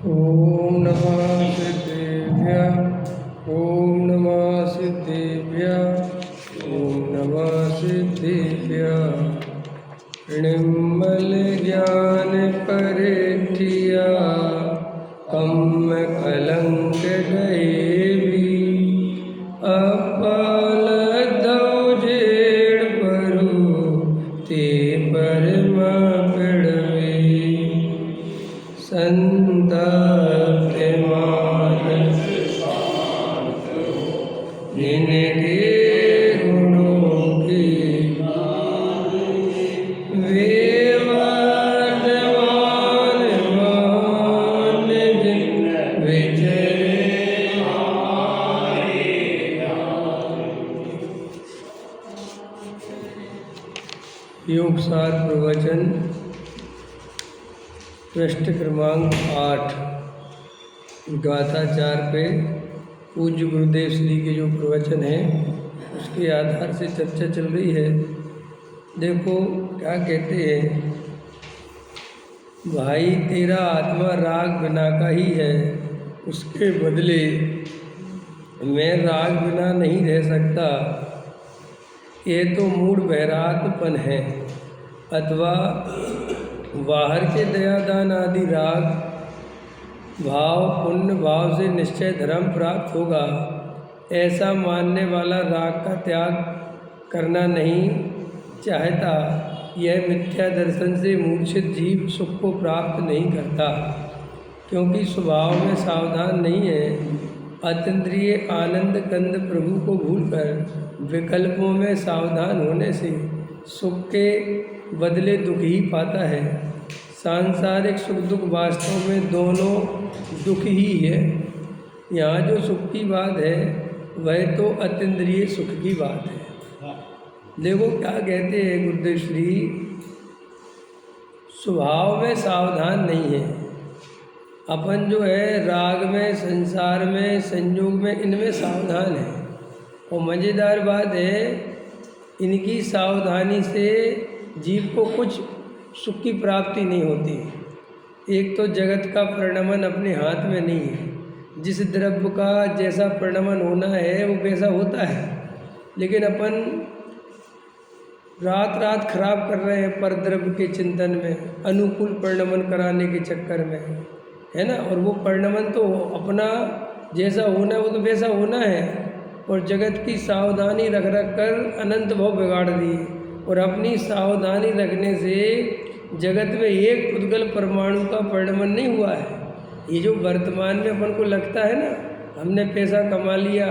ओम नमः सिद्धेभ्यः। ओम नमः सिद्धेभ्यः। ओम नमः सिद्धेभ्यः। निर्मल ज्ञान परिठिया कम कलंक गएबी। अपाल दौजेड़ परू ते परमा पिड़वे। संताप मानस जिनके गुणों की वे वर्धमान मान जिन विचरे योगसार प्रवचन पृष्ठ क्रमांक 8 गाथा 4 पे पूज्य गुरुदेव श्री के जो प्रवचन है उसके आधार से चर्चा चल रही है। देखो क्या कहते हैं, भाई तेरा आत्मा राग बिना का ही है, उसके बदले मैं राग बिना नहीं रह सकता। ये तो मूढ़ बहरातपन है, अथवा बाहर के दयादान आदि राग भाव पुण्य भाव से निश्चय धर्म प्राप्त होगा, ऐसा मानने वाला राग का त्याग करना नहीं चाहता। यह मिथ्या दर्शन से मूर्छित जीव सुख को प्राप्त नहीं करता, क्योंकि स्वभाव में सावधान नहीं है। अतीन्द्रिय आनंद कंद प्रभु को भूलकर विकल्पों में सावधान होने से सुख के बदले दुख ही पाता है। सांसारिक सुख दुख वास्तव में दोनों दुख ही है। यहाँ जो सुख की बात है वह तो अतीन्द्रिय सुख की बात है। देखो क्या कहते हैं गुरुदेव श्री, स्वभाव में सावधान नहीं है। अपन जो है राग में, संसार में, संयोग में, इनमें सावधान है। और मज़ेदार बात है, इनकी सावधानी से जीव को कुछ सुख की प्राप्ति नहीं होती। एक तो जगत का परिणमन अपने हाथ में नहीं है। जिस द्रव्य का जैसा परिणमन होना है वो वैसा होता है, लेकिन अपन रात रात खराब कर रहे हैं पर द्रव्य के चिंतन में, अनुकूल परिणमन कराने के चक्कर में, है ना। और वो परिणमन तो अपना जैसा होना है वो तो वैसा होना है, और जगत की सावधानी रख रख कर अनंत भाव बिगाड़ दिए। और अपनी सावधानी रखने से जगत में एक उद्गल परमाणु का परिणमन नहीं हुआ है। ये जो वर्तमान में अपन को लगता है ना, हमने पैसा कमा लिया,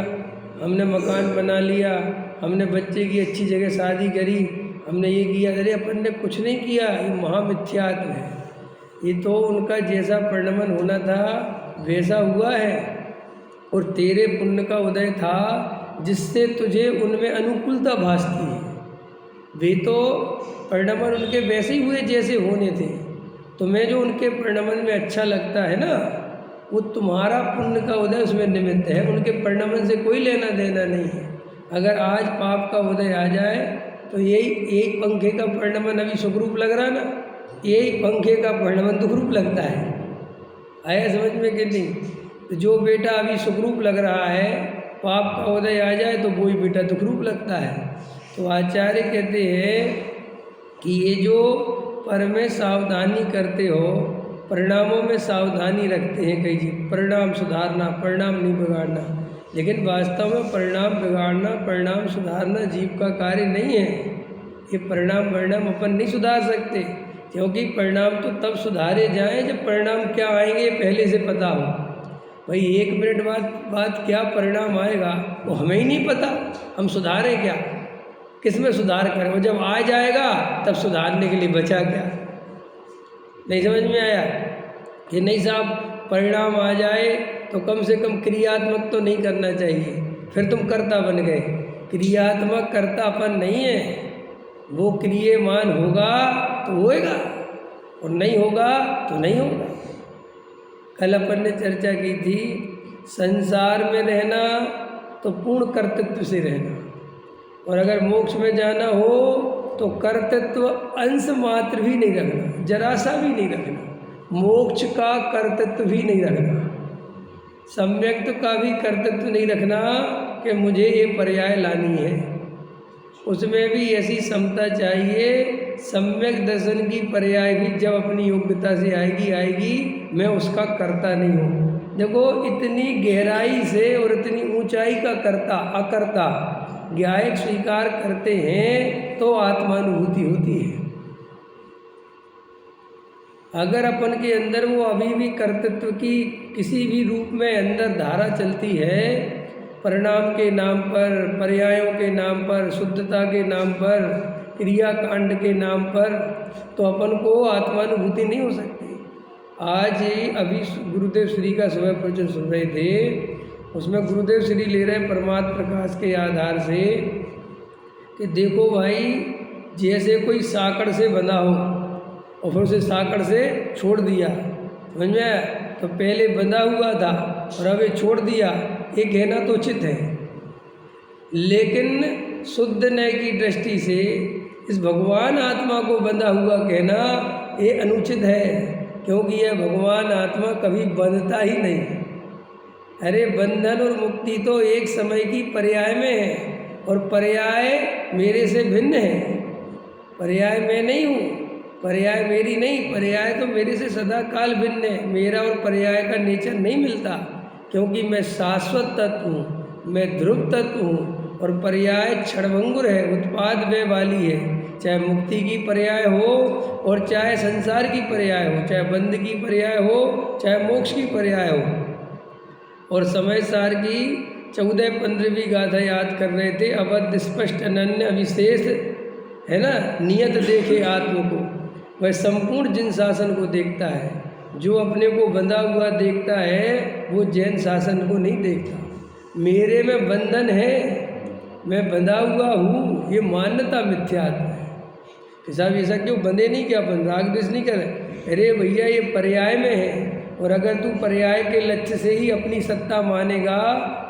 हमने मकान बना लिया, हमने बच्चे की अच्छी जगह शादी करी, हमने ये किया, अरे अपन ने कुछ नहीं किया। ये महामिथ्यात्व है। ये तो उनका जैसा परिणमन होना था वैसा हुआ है, और तेरे पुण्य का उदय था जिससे तुझे उनमें अनुकूलता भासती है। वे तो परिणमन उनके वैसे ही हुए जैसे होने थे। तुम्हें जो उनके परिणमन में अच्छा लगता है ना, वो तुम्हारा पुण्य का उदय उसमें निमित्त है, उनके परिणमन से कोई लेना देना नहीं है। अगर आज पाप का उदय आ जाए तो यही एक पंखे का परिणमन अभी सुखरूप लग रहा ना, यही पंखे का परिणमन दुखरूप लगता है। आया समझ में कि नहीं? तो जो बेटा अभी सुखरूप लग रहा है, पाप का उदय आ जाए तो वही बेटा दुखरूप लगता है। तो आचार्य कहते हैं कि ये जो पर में सावधानी करते हो, परिणामों में सावधानी रखते हैं कई जी, परिणाम सुधारना, परिणाम नहीं बिगाड़ना, लेकिन वास्तव में परिणाम बिगाड़ना, परिणाम सुधारना जीव का कार्य नहीं है। ये परिणाम अपन नहीं सुधार सकते, क्योंकि परिणाम तो तब सुधारे जाएं जब परिणाम क्या आएंगे पहले से पता हो। भाई 1 मिनट बाद क्या परिणाम आएगा वो हमें ही नहीं पता, हम सुधारें क्या, किस में सुधार करें? वो जब आ जाएगा तब सुधारने के लिए बचा क्या? नहीं समझ में आया कि नहीं साहब? परिणाम आ जाए तो कम से कम क्रियात्मक तो नहीं करना चाहिए, फिर तुम कर्ता बन गए। क्रियात्मक कर्तापन नहीं है, वो क्रियमान होगा तो होएगा और नहीं होगा तो नहीं होगा। कल अपन ने चर्चा की थी, संसार में रहना तो पूर्ण कर्तृत्व से रहना, और अगर मोक्ष में जाना हो तो कर्तृत्व अंश मात्र भी नहीं रखना, जरा सा भी नहीं रखना। मोक्ष का कर्तृत्व भी नहीं रखना, सम्यक्त का भी कर्तृत्व नहीं रखना कि मुझे ये पर्याय लानी है। उसमें भी ऐसी समता चाहिए, सम्यक दर्शन की पर्याय भी जब अपनी योग्यता से आएगी, मैं उसका कर्ता नहीं हूँ। देखो इतनी गहराई से और इतनी ऊंचाई का कर्ता अकर्ता ज्ञायक स्वीकार करते हैं तो आत्मानुभूति होती है। अगर अपन के अंदर वो अभी भी कर्तृत्व की किसी भी रूप में अंदर धारा चलती है, परिणाम के नाम पर, पर्यायों के नाम पर, शुद्धता के नाम पर, क्रियाकांड के नाम पर, तो अपन को आत्मानुभूति नहीं हो सकती। आज ही अभी गुरुदेव श्री का सुबह प्रवचन सुन रहे थे, उसमें गुरुदेव श्री ले रहे परमात्म प्रकाश के आधार से कि देखो भाई, जैसे कोई साकड़ से बंधा हो और फिर उसे साकड़ से छोड़ दिया, समझ में आया? तो पहले बंधा हुआ था और अब ये छोड़ दिया, ये कहना तो उचित है, लेकिन शुद्ध न्याय की दृष्टि से इस भगवान आत्मा को बंधा हुआ कहना ये अनुचित है, क्योंकि यह भगवान आत्मा कभी बंधता ही नहीं। अरे बंधन और मुक्ति तो एक समय की पर्याय में है, और पर्याय मेरे से भिन्न है। पर्याय मैं नहीं हूँ, पर्याय मेरी नहीं, पर्याय तो मेरे से सदा काल भिन्न है। मेरा और पर्याय का नेचर नहीं मिलता, क्योंकि मैं शाश्वत तत्व हूँ, मैं ध्रुव तत्व हूँ, और पर्याय क्षणभंगुर है, उत्पाद व्यय वाली है। चाहे मुक्ति की पर्याय हो और चाहे संसार की पर्याय हो, चाहे बंध की पर्याय हो, चाहे मोक्ष की पर्याय हो। और समय सार की 14-15वीं गाथा याद कर रहे थे, अबद्ध स्पष्ट अनन्य अविशेष है ना, नियत देखे आत्म को, वह संपूर्ण जिन शासन को देखता है। जो अपने को बंधा हुआ देखता है वो जैन शासन को नहीं देखता। मेरे में बंधन है, मैं बंधा हुआ हूँ, ये मान्यता मिथ्यात्व है कि साहब ऐसा क्यों बंधे नहीं, क्या अपन राग द्वेष नहीं कर? अरे भैया ये पर्याय में है, और अगर तू पर्याय के लक्ष्य से ही अपनी सत्ता मानेगा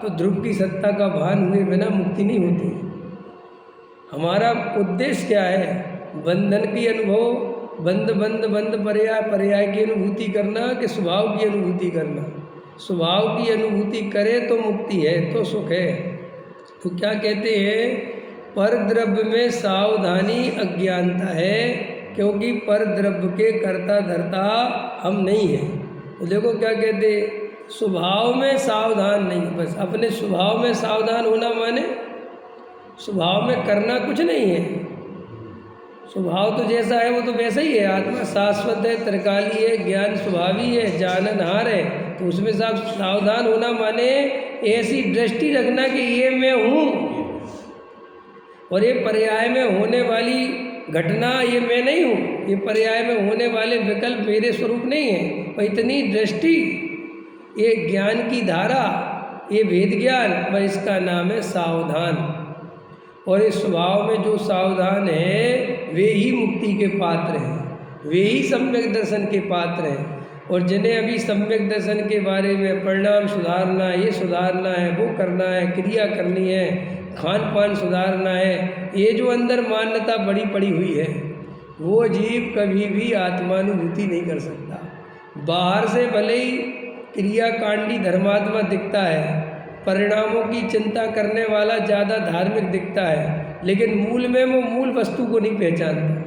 तो ध्रुव की सत्ता का भान हुए बिना मुक्ति नहीं होती। हमारा उद्देश्य क्या है? बंधन की अनुभव, बंध बंध बंध पर्याय, पर्याय की अनुभूति करना कि स्वभाव की अनुभूति करना? स्वभाव की अनुभूति करे तो मुक्ति है, तो सुख है। तो क्या कहते हैं, पर द्रव्य में सावधानी अज्ञानता है, क्योंकि पर द्रव्य के कर्ता धर्ता हम नहीं हैं। तो देखो क्या कहते, स्वभाव में सावधान नहीं, बस अपने स्वभाव में सावधान होना माने स्वभाव में करना कुछ नहीं है। स्वभाव तो जैसा है वो तो वैसा ही है। आत्मा शाश्वत है, त्रिकाली है, ज्ञान स्वभावी है, जाननहार है। तो उसमें सावधान होना माने ऐसी दृष्टि रखना कि ये मैं हूँ, और ये पर्याय में होने वाली घटना ये मैं नहीं हूँ, ये पर्याय में होने वाले विकल्प मेरे स्वरूप नहीं है। और इतनी दृष्टि, ये ज्ञान की धारा, ये वेद ज्ञान, वह इसका नाम है सावधान। और इस स्वभाव में जो सावधान है वे ही मुक्ति के पात्र हैं, वे ही सम्यक दर्शन के पात्र हैं। और जिन्हें अभी सम्यक दर्शन के बारे में परिणाम सुधारना, ये सुधारना है, वो करना है, क्रिया करनी है, खान पान सुधारना है, ये जो अंदर मान्यता बड़ी पड़ी हुई है, वो जीव कभी भी आत्मानुभूति नहीं कर सकता। बाहर से भले ही क्रियाकांडी धर्मात्मा दिखता है, परिणामों की चिंता करने वाला ज़्यादा धार्मिक दिखता है, लेकिन मूल में वो मूल वस्तु को नहीं पहचानता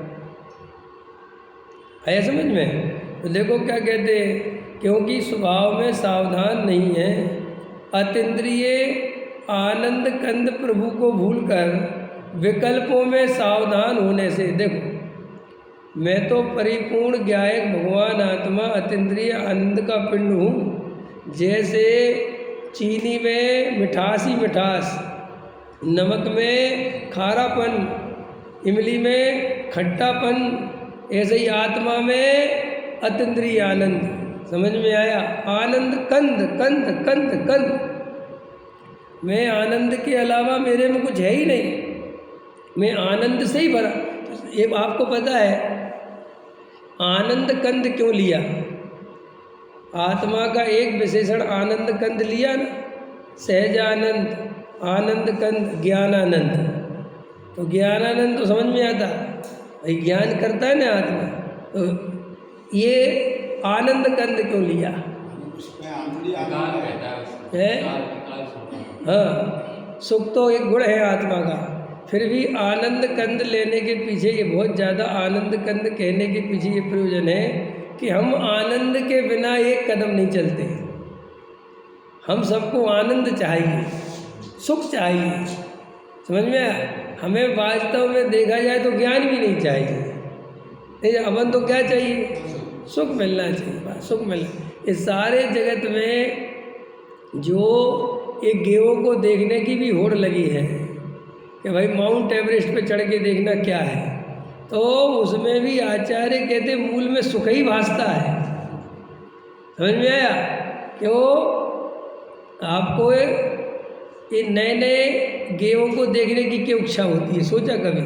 है। समझ में? तो देखो क्या कहते हैं, क्योंकि स्वभाव में सावधान नहीं है, अतीन्द्रिय आनंद कंद प्रभु को भूलकर विकल्पों में सावधान होने से। देखो मैं तो परिपूर्ण ज्ञायक भगवान आत्मा अतीन्द्रिय आनंद का पिंड हूँ। जैसे चीनी में मिठास ही मिठास, नमक में खारापन, इमली में खट्टापन, ऐसे ही आत्मा में अतीन्द्रिय आनंद। समझ में आया? आनंद कंद कंद कंद कंद, मैं आनंद के अलावा मेरे में कुछ है ही नहीं, मैं आनंद से ही भरा। ये आपको पता है आनंद कंद क्यों लिया? आत्मा का एक विशेषण आनंद कंद लिया ना, सहजानंद, आनंद कंद, ज्ञानानंद। तो ज्ञानानंद तो समझ में आता, भाई ज्ञान करता है ना आत्मा। तो ये आनंद कंद क्यों लिया है? हाँ, सुख तो एक गुण है आत्मा का, फिर भी आनंद कंद लेने के पीछे ये बहुत ज़्यादा, आनंद कंद कहने के पीछे ये प्रयोजन है कि हम आनंद के बिना एक कदम नहीं चलते। हम सबको आनंद चाहिए, सुख चाहिए, समझ में आया? हमें वास्तव में देखा जाए तो ज्ञान भी नहीं चाहिए, नहीं, अपन तो क्या चाहिए? सुख मिलना चाहिए, बस सुख मिलना। इस सारे जगत में जो एक गेवों को देखने की भी होड़ लगी है कि भाई माउंट एवरेस्ट पे चढ़ के देखना क्या है, तो उसमें भी आचार्य कहते मूल में सुख ही भासता है। समझ में आया? क्यों? आपको ये नए नए गेवों को देखने की क्यों इच्छा होती है, सोचा कभी?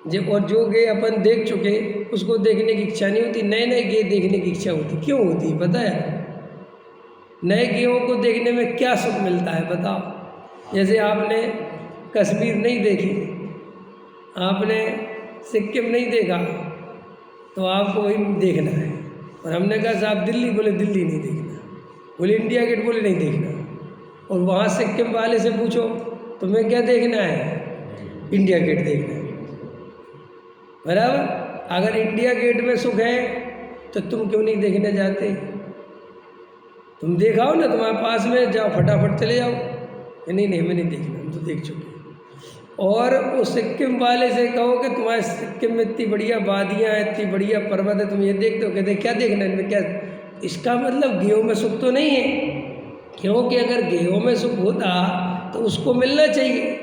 जब और जो गे अपन देख चुके उसको देखने की इच्छा नहीं होती, नए नए गे देखने की इच्छा होती। क्यों होती है पता है? नए गेवों को देखने में क्या सुख मिलता है बताओ? जैसे आपने कश्मीर नहीं देखी, आपने सिक्किम नहीं देखा, तो आपको वही देखना है। और हमने कहा साहब दिल्ली, बोले दिल्ली नहीं देखना, बोले इंडिया गेट, बोले नहीं देखना। और वहाँ सिक्किम वाले से पूछो तुम्हें क्या देखना है? इंडिया गेट देखना है, बराबर। अगर इंडिया गेट में सुख है तो तुम क्यों नहीं देखने जाते? तुम देखाओ ना, तुम्हारे पास में, जाओ फटाफट चले जाओ। नहीं नहीं हमें नहीं देखना, हम तो देख चुके। और उस सिक्किम वाले से कहो कि तुम्हारे सिक्किम में इतनी बढ़िया वादियाँ हैं, इतनी बढ़िया पर्वत है, तुम ये देखते हो? कहते क्या देखना इनमें, क्या? इसका मतलब गेहूँ में सुख तो नहीं है, क्योंकि अगर गेहूँ में सुख होता तो उसको मिलना चाहिए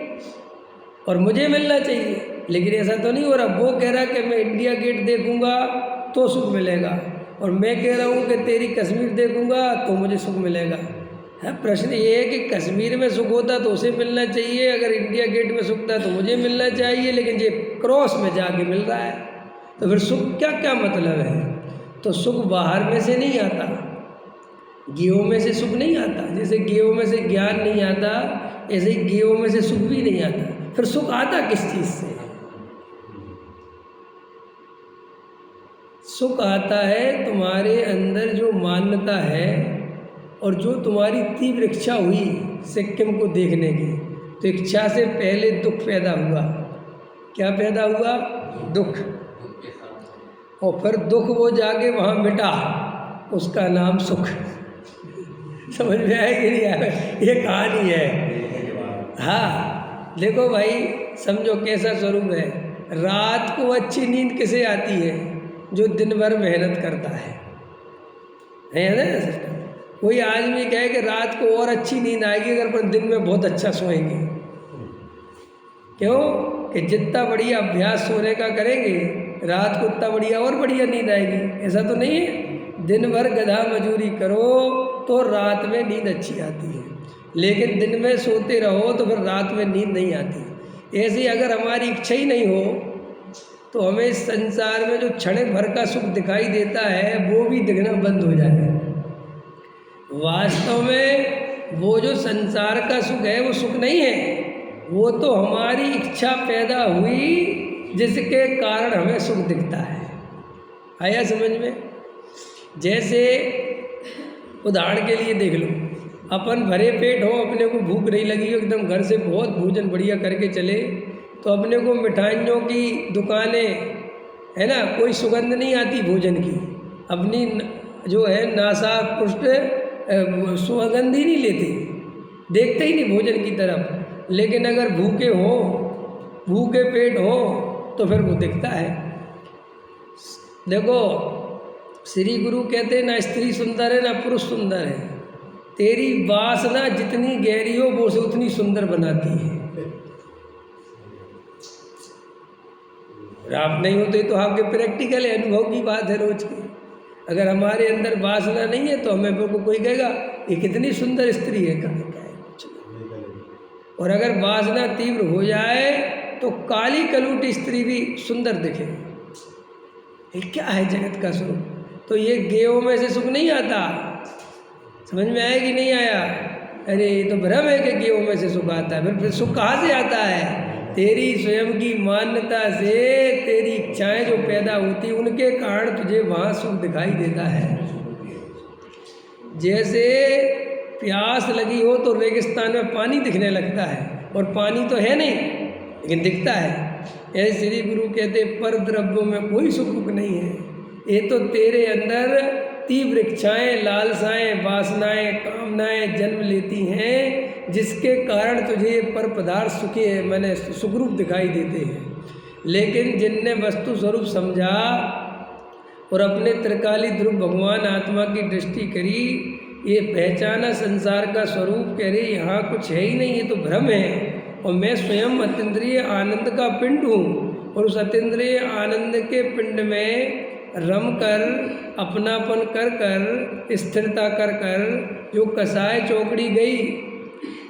और मुझे मिलना चाहिए, लेकिन ऐसा तो नहीं हो रहा। वो कह रहा कि मैं इंडिया गेट देखूंगा तो सुख मिलेगा, और मैं कह रहा हूँ कि तेरी कश्मीर देखूंगा तो मुझे सुख मिलेगा। है प्रश्न ये है कि कश्मीर में सुख होता तो उसे मिलना चाहिए, अगर इंडिया गेट में सुख था तो मुझे मिलना चाहिए, लेकिन ये क्रॉस में जाके मिल रहा है, तो फिर सुख क्या क्या मतलब है? तो सुख बाहर में से नहीं आता, गेहूँ में से सुख नहीं आता। जैसे गेहूँ में से ज्ञान नहीं आता, ऐसे ही गेहूँ में से सुख भी नहीं आता। फिर सुख आता किस चीज़ से? सुख आता है तुम्हारे अंदर जो मान्यता है और जो तुम्हारी तीव्र इच्छा हुई सिक्किम को देखने की, तो इच्छा से पहले दुख पैदा हुआ। क्या पैदा हुआ? दुख। और फिर दुख वो जाके वहाँ मिटा, उसका नाम सुख। समझ में आया कि नहीं आया? ये कहानी है। हाँ देखो भाई, समझो कैसा स्वरूप है। रात को अच्छी नींद किसे आती है? जो दिन भर मेहनत करता है ना सिस्टम। कोई आदमी कहे कि रात को और अच्छी नींद आएगी अगर अपन दिन में बहुत अच्छा सोएंगे। क्यों? कि जितना बढ़िया अभ्यास सोने का करेंगे रात को उतना बढ़िया और बढ़िया नींद आएगी। ऐसा तो नहीं है? दिन भर गधा मजूरी करो तो रात में नींद अच्छी आती है, लेकिन दिन में सोते रहो तो फिर रात में नींद नहीं आती। ऐसे अगर हमारी इच्छा ही नहीं हो तो हमें इस संसार में जो क्षण भर का सुख दिखाई देता है वो भी दिखना बंद हो जाएगा। वास्तव में वो जो संसार का सुख है वो सुख नहीं है, वो तो हमारी इच्छा पैदा हुई जिसके कारण हमें सुख दिखता है। आया समझ में? जैसे उदाहरण के लिए देख लो, अपन भरे पेट हो, अपने को भूख नहीं लगी हो, एकदम घर से बहुत भोजन बढ़िया करके चले, तो अपने को मिठाइयों की दुकानें है ना, कोई सुगंध नहीं आती भोजन की, अपनी जो है नासा पुष्ट सुगंध ही नहीं लेते, देखते ही नहीं भोजन की तरफ। लेकिन अगर भूखे हो, भूखे पेट हो, तो फिर वो दिखता है। देखो श्री गुरु कहते हैं ना स्त्री सुंदर है ना पुरुष सुंदर है, तेरी वासना जितनी गहरी हो वो उसे उतनी सुंदर बनाती है। आप नहीं होते तो आपके प्रैक्टिकल अनुभव की बात है रोज की। अगर हमारे अंदर वासना नहीं है तो हमें को कोई कहेगा ये कितनी सुंदर स्त्री है, कहा क्या है कुछ नहीं। और अगर वासना तीव्र हो जाए तो काली कलूटी स्त्री भी सुंदर दिखे। ये क्या है जगत का स्वरूप? तो ये गेहूं में से सुख नहीं आता। समझ में आया कि नहीं आया? अरे ये तो भ्रम है कि गेहूं में से सुख आता है। फिर सुख कहाँ से आता है? तेरी स्वयं की मान्यता से तेरी इच्छाएं जो पैदा होती उनके कारण तुझे वहाँ सुख दिखाई देता है। जैसे प्यास लगी हो तो रेगिस्तान में पानी दिखने लगता है, और पानी तो है नहीं लेकिन दिखता है। ऐसे श्री गुरु कहते पर द्रव्यों में कोई सुख नहीं है, ये तो तेरे अंदर तीव्र इच्छाएं, लालसाएं, वासनाएं, कामनाएं जन्म लेती हैं, जिसके कारण तुझे ये पर पदार्थ सुखी है मैंने सुखरूप दिखाई देते हैं। लेकिन जिनने वस्तु स्वरूप समझा और अपने त्रिकाली ध्रुव भगवान आत्मा की दृष्टि करी, ये पहचाना संसार का स्वरूप, कह रही यहाँ कुछ है ही नहीं, ये तो भ्रम है, और मैं स्वयं अतीन्द्रिय आनंद का पिंड हूँ, और उस अतीन्द्रिय आनंद के पिंड में रम कर, अपनापन कर कर, स्थिरता कर कर जो कसाय चौकड़ी गई,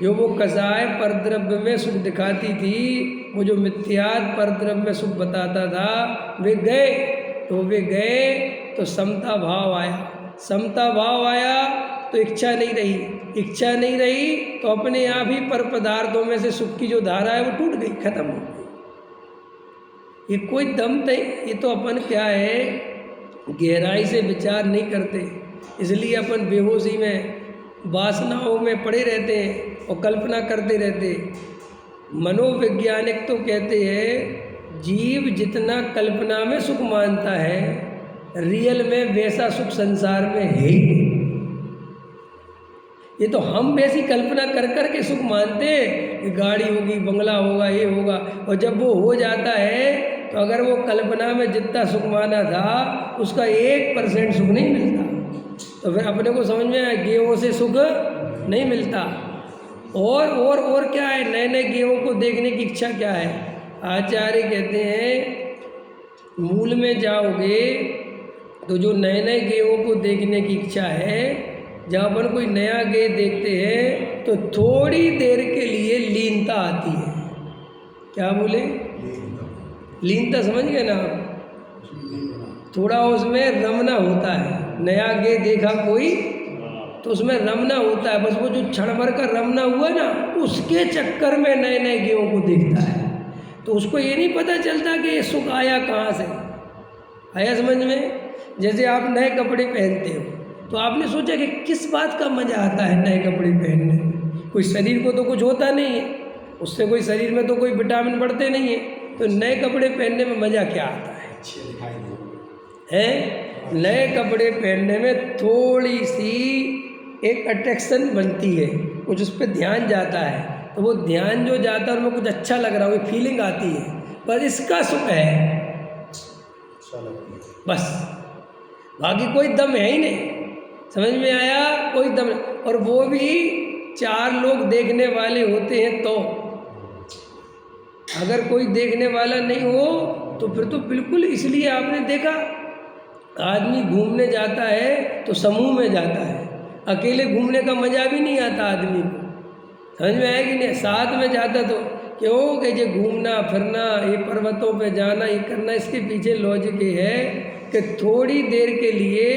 जो वो कसाय परद्रव्य में सुख दिखाती थी, वो जो मिथ्यात परद्रव्य में सुख बताता था, वे गए। तो वे गए तो समता भाव आया, समता भाव आया तो इच्छा नहीं रही, इच्छा नहीं रही तो अपने आप ही पर पदार्थों में से सुख की जो धारा है वो टूट गई, खत्म हो गई। ये कोई दम नहीं, ये तो अपन क्या है गहराई से विचार नहीं करते, इसलिए अपन बेहोशी में वासनाओं में पड़े रहते हैं और कल्पना करते रहते। मनोवैज्ञानिक तो कहते हैं जीव जितना कल्पना में सुख मानता है, रियल में वैसा सुख संसार में है ही नहीं। ये तो हम वैसी कल्पना कर कर के सुख मानते हैं कि गाड़ी होगी, बंगला होगा, ये होगा, और जब वो हो जाता है तो अगर वो कल्पना में जितना सुख माना था उसका 1% सुख नहीं मिलता, तो फिर अपने को समझ में आया गेहूँ से सुख नहीं मिलता। और क्या है, नए नए गेहूँ को देखने की इच्छा क्या है। आचार्य कहते हैं मूल में जाओगे तो जो नए नए गेहूँ को देखने की इच्छा है, जब अपन कोई नया गेह देखते हैं तो थोड़ी देर के लिए लीनता आती है। क्या बोले? लीनता समझ गए ना आप? थोड़ा उसमें रमना होता है, नया गेह देखा कोई तो उसमें रमना होता है, बस वो जो क्षण भर का रमना हुआ ना, उसके चक्कर में नए नए गेहूँ को देखता है, तो उसको ये नहीं पता चलता कि ये सुख आया कहाँ से। आया समझ में? जैसे आप नए कपड़े पहनते हो तो आपने सोचा कि किस बात का मज़ा आता है नए कपड़े पहनने में, कोई शरीर को तो कुछ होता नहीं है, उससे कोई शरीर में तो कोई विटामिन बढ़ते नहीं है, तो नए कपड़े पहनने में मज़ा क्या आता है? नए कपड़े पहनने में थोड़ी सी एक अट्रैक्शन बनती है, कुछ उस पर ध्यान जाता है, तो वो ध्यान जो जाता है उनमें कुछ अच्छा लग रहा है, वो फीलिंग आती है, पर इसका सुख है बस, बाकी कोई दम है ही नहीं। समझ में आया? कोई दम नहीं। और वो भी 4 लोग देखने वाले होते हैं, तो अगर कोई देखने वाला नहीं हो तो फिर तो बिल्कुल, इसलिए आपने देखा आदमी घूमने जाता है तो समूह में जाता है, अकेले घूमने का मज़ा भी नहीं आता आदमी को। समझ में आया कि नहीं? साथ में जाता तो क्यों कि ये घूमना फिरना, ये पर्वतों पे जाना, ये करना, इसके पीछे लॉजिक ये है कि थोड़ी देर के लिए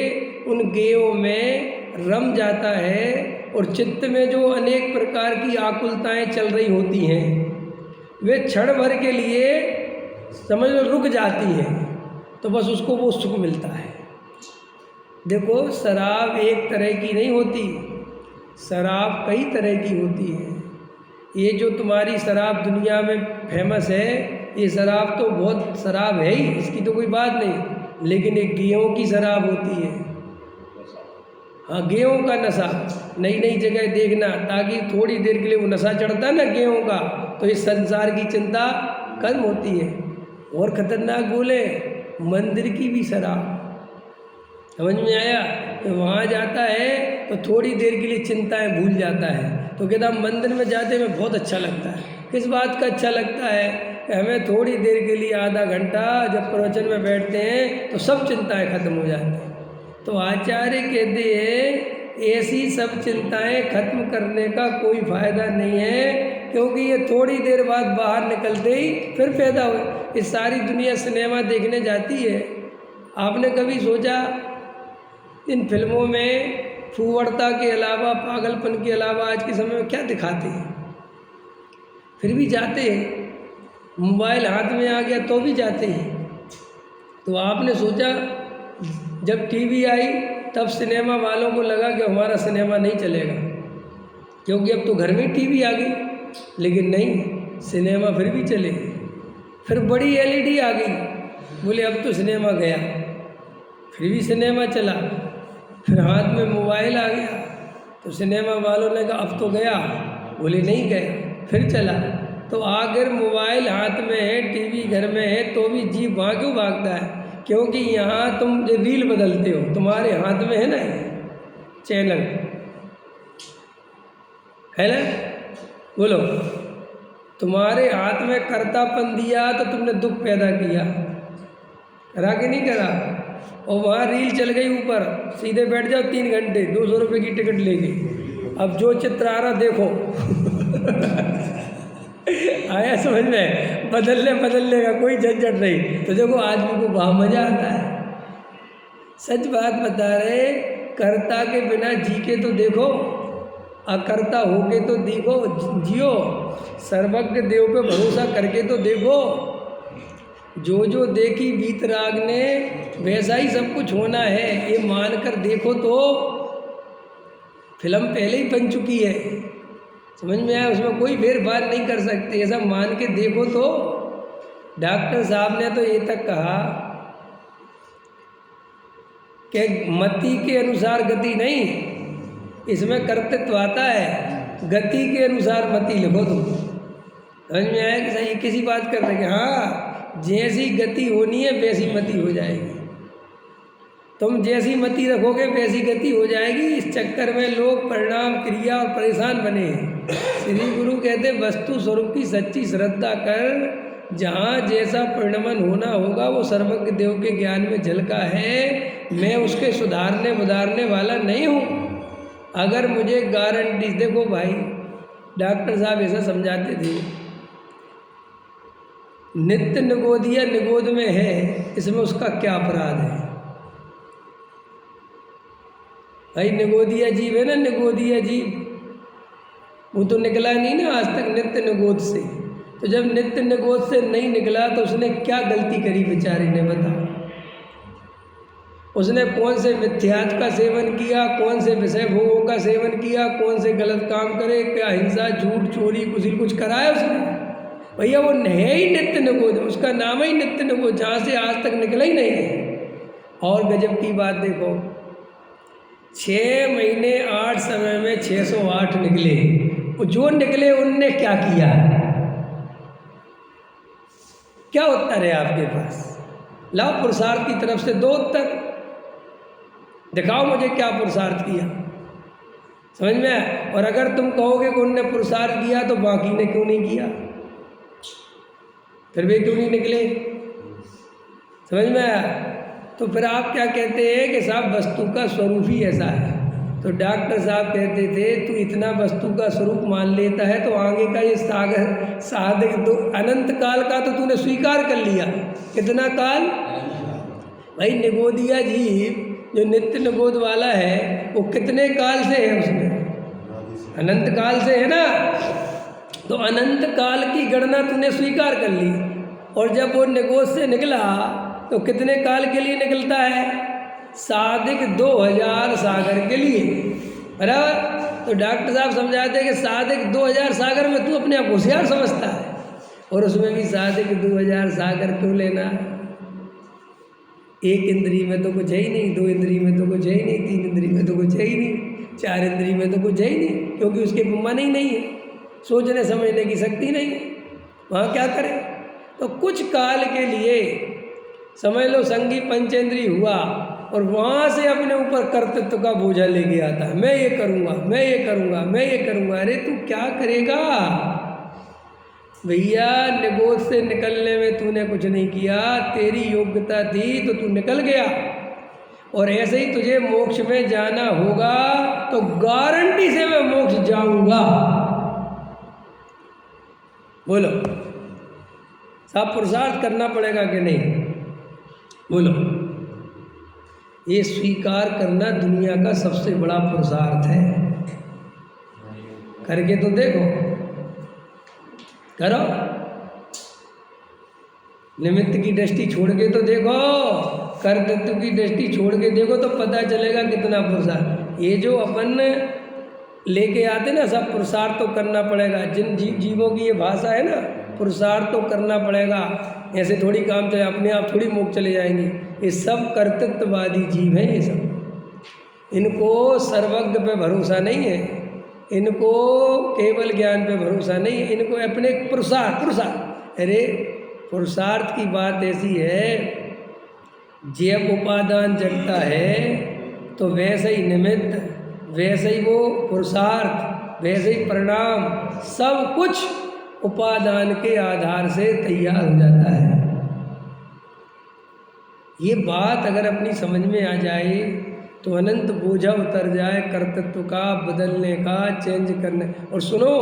उन गेयों में रम जाता है, और चित्त में जो अनेक प्रकार की आकुलताएं चल रही होती हैं वे क्षण भर के लिए समझ लो रुक जाती हैं, तो बस उसको वो सुख मिलता है। देखो शराब एक तरह की नहीं होती, शराब कई तरह की होती है। ये जो तुम्हारी शराब दुनिया में फेमस है, ये शराब तो बहुत शराब है ही, इसकी तो कोई बात नहीं, लेकिन एक गेहूँ की शराब होती है। हाँ, गेहूँ का नशा, नई नई जगह देखना, ताकि थोड़ी देर के लिए वो नशा चढ़ता है ना गेहूँ का, तो इस संसार की चिंता कम होती है। और खतरनाक बोले मंदिर की भी शराब। समझ में आया? तो वहाँ जाता है तो थोड़ी देर के लिए चिंताएं भूल जाता है, तो कहता मंदिर में जाते में बहुत अच्छा लगता है। किस बात का अच्छा लगता है? कि हमें थोड़ी देर के लिए आधा घंटा जब प्रवचन में बैठते हैं तो सब चिंताएं खत्म हो जाती हैं। तो आचार्य कहते हैं ऐसी सब चिंताएं खत्म करने का कोई फ़ायदा नहीं है, क्योंकि ये थोड़ी देर बाद बाहर निकलते ही फिर पैदा हो। ये सारी दुनिया सिनेमा देखने जाती है, आपने कभी सोचा इन फिल्मों में फूहड़ता के अलावा, पागलपन के अलावा आज के समय में क्या दिखाते हैं? फिर भी जाते हैं। मोबाइल हाथ में आ गया तो भी जाते हैं। तो आपने सोचा जब टीवी आई तब सिनेमा वालों को लगा कि हमारा सिनेमा नहीं चलेगा, क्योंकि अब तो घर में टीवी आ गई, लेकिन नहीं, सिनेमा फिर भी चले। फिर बड़ी एलईडी आ गई, बोले अब तो सिनेमा गया, फिर भी सिनेमा चला। फिर हाथ में मोबाइल आ गया तो सिनेमा वालों ने कहा अब तो गया, बोले नहीं गया, फिर चला। तो आखिर मोबाइल हाथ में है, टीवी घर में है, तो भी जीव वहाँ क्यों भागता है? क्योंकि यहाँ तुम जो रील बदलते हो, तुम्हारे हाथ में है ना चैनल, है ना? बोलो, तुम्हारे हाथ में कर्तापन दिया तो तुमने दुख पैदा किया, करा कि नहीं करा? और वहाँ रील चल गई ऊपर, सीधे बैठ जाओ 3 घंटे 200 रुपये की टिकट लेके, अब जो चित्र आ रहा देखो। आया समझ में? बदलने का कोई झंझट नहीं। तो देखो आदमी को बहुत मजा आता है। सच बात बता रहे, कर्ता के बिना जी के तो देखो, अकर्ता होके तो देखो, जियो, सर्वज्ञ देव पे भरोसा करके तो देखो। जो जो देखी वीतराग ने वैसा ही सब कुछ होना है, ये मानकर देखो तो फिल्म पहले ही बन चुकी है, समझ में आया? उसमें कोई फेरफार नहीं कर सकते, ऐसा मान के देखो तो। डॉक्टर साहब ने तो ये तक कहा कि मति के अनुसार गति नहीं, इसमें कर्तृत्व आता है, गति के अनुसार मति लिखो तुम। समझ में आया कि सही? किसी बात कर रहे कि हाँ जैसी गति होनी है वैसी मति हो जाएगी, तुम जैसी मति रखोगे वैसी गति हो जाएगी। इस चक्कर में लोग परिणाम, क्रिया और परेशान बने हैं। श्री गुरु कहते वस्तु स्वरूप की सच्ची श्रद्धा कर, जहाँ जैसा परिणमन होना होगा वो सर्वज्ञ देव के ज्ञान में झलका है, मैं उसके सुधारने बुधारने वाला नहीं हूँ। अगर मुझे गारंटी, देखो भाई डॉक्टर साहब ऐसा समझाते थे, नित्य निगोदिया निगोद में है, इसमें उसका क्या अपराध है? भाई निगोदिया जीव है ना, निगोदिया जीव, वो तो निकला नहीं ना आज तक नित्य निगोद से। तो जब नित्य निगोद से नहीं निकला तो उसने क्या गलती करी बेचारे ने, बता? उसने कौन से मिथ्यात्व का सेवन किया, कौन से विषय भोगों का सेवन किया, कौन से गलत काम करे, क्या हिंसा, झूठ, चोरी, कुछ कराया उसने? भैया वो है ही नित्य निगोद, उसका नाम ही नित्य निगोद, जहाँ से आज तक निकला ही नहीं है। और गजब की बात देखो, 6 महीने 8 समय में 608 निकले, जो निकले उनने क्या किया? क्या उत्तर है आपके पास? लाओ पुरुषार्थ की तरफ से 2 उत्तर दिखाओ मुझे, क्या पुरुषार्थ किया? समझ में आया? और अगर तुम कहोगे कि उनने पुरुषार्थ किया तो बाकी ने क्यों नहीं किया, फिर वे क्यों नहीं निकले? समझ में आया? तो फिर आप क्या कहते हैं कि साहब वस्तु का स्वरूप ही ऐसा है। तो डॉक्टर साहब कहते थे तू इतना वस्तु का स्वरूप मान लेता है तो आगे का ये साधक तो अनंत काल का तो तूने स्वीकार कर लिया। कितना काल? भाई निगोदिया जीव जो नित्य निगोद वाला है वो कितने काल से है? उसमें अनंत काल से है ना। तो अनंत काल की गणना तूने स्वीकार कर ली, और जब वो निगोद से निकला तो कितने काल के लिए निकलता है? साधिक 2000 सागर के लिए, बराबर। तो डॉक्टर साहब समझाते हैं कि साधिक 2000 सागर में तू अपने आप होशियार समझता है, और उसमें भी साधिक 2000 सागर क्यों लेना? 1 इंद्री में तो कुछ है ही नहीं, 2 इंद्री में तो कुछ है ही नहीं, 3 इंद्री में तो कुछ है ही नहीं, 4 इंद्री में तो कुछ है ही नहीं, क्योंकि उसके मन ही नहीं है, सोचने समझने की शक्ति नहीं है, वहाँ क्या करें? तो कुछ काल के लिए समझ लो संगी पंचेंद्री हुआ, और वहाँ से अपने ऊपर कर्तृत्व का बोझा लेके आता है, मैं ये करूँगा, मैं ये करूँगा, मैं ये करूँगा। अरे तू क्या करेगा भैया? निगोद से निकलने में तूने कुछ नहीं किया, तेरी योग्यता थी तो तू निकल गया, और ऐसे ही तुझे मोक्ष में जाना होगा तो गारंटी से मैं मोक्ष जाऊँगा। बोलो साहब पुरुषार्थ करना पड़ेगा कि नहीं? बोलो। ये स्वीकार करना दुनिया का सबसे बड़ा पुरुषार्थ है। करके तो देखो, करो। निमित्त की दृष्टि छोड़ के तो देखो, कर्तृत्व की दृष्टि छोड़ के देखो तो पता चलेगा कितना पुरुषार्थ। ये जो अपन लेके आते ना, सब पुरुषार्थ तो करना पड़ेगा। जिन जीवों की ये भाषा है ना, पुरुषार्थ तो करना पड़ेगा, ऐसे थोड़ी काम चले, अपने आप थोड़ी मुक्त चले जाएंगे। ये सब कर्तृत्ववादी जीव हैं ये सब। इनको सर्वज्ञ पे भरोसा नहीं है, इनको केवल ज्ञान पे भरोसा नहीं है, इनको अपने पुरुषार्थ। अरे पुरुषार्थ की बात ऐसी है, जब उपादान जगता है तो वैसे ही निमित्त, वैसे ही वो पुरुषार्थ, वैसे ही परिणाम, सब कुछ उपादान के आधार से तैयार हो जाता है। ये बात अगर अपनी समझ में आ जाए तो अनंत बोझा उतर जाए कर्तृत्व का, बदलने का, चेंज करने। और सुनो,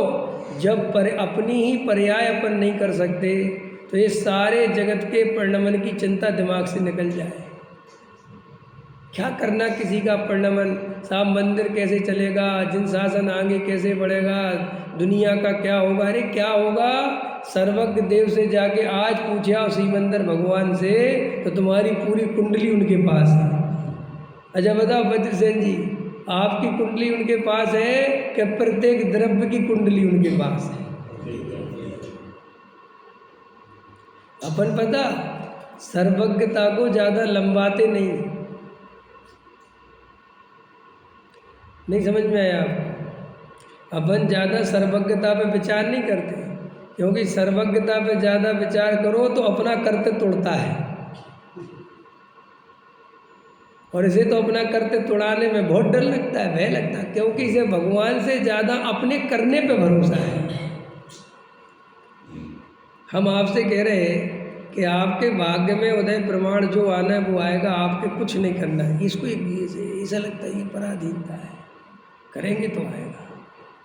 जब अपनी ही पर्याय अपन नहीं कर सकते तो ये सारे जगत के परिणमन की चिंता दिमाग से निकल जाए। क्या करना किसी का परिणमन, साहब मंदिर कैसे चलेगा, जिन शासन आगे कैसे बढ़ेगा, दुनिया का क्या होगा। अरे क्या होगा, सर्वज्ञ देव से जाके आज पूछे आओ श्रीमंदर भगवान से तो तुम्हारी पूरी कुंडली उनके पास है। अच्छा बताओ वज्रसेन जी, आपकी कुंडली उनके पास है कि प्रत्येक द्रव्य की कुंडली उनके पास है? अपन पता सर्वज्ञता को ज़्यादा लंबाते नहीं समझ में आया आपको? अपन ज़्यादा सर्वज्ञता पे विचार नहीं करते, क्योंकि सर्वज्ञता पे ज़्यादा विचार करो तो अपना कर्तव्य तोड़ता है, और इसे तो अपना कर्तव्य तोड़ाने में बहुत डर लगता है, भय लगता है, क्योंकि इसे भगवान से ज़्यादा अपने करने पे भरोसा है। हम आपसे कह रहे हैं कि आपके भाग्य में उदय प्रमाण जो आना है वो आएगा, आपके कुछ नहीं करना है। इसको ऐसा लगता है ये पराधीनता है, करेंगे तो आएगा,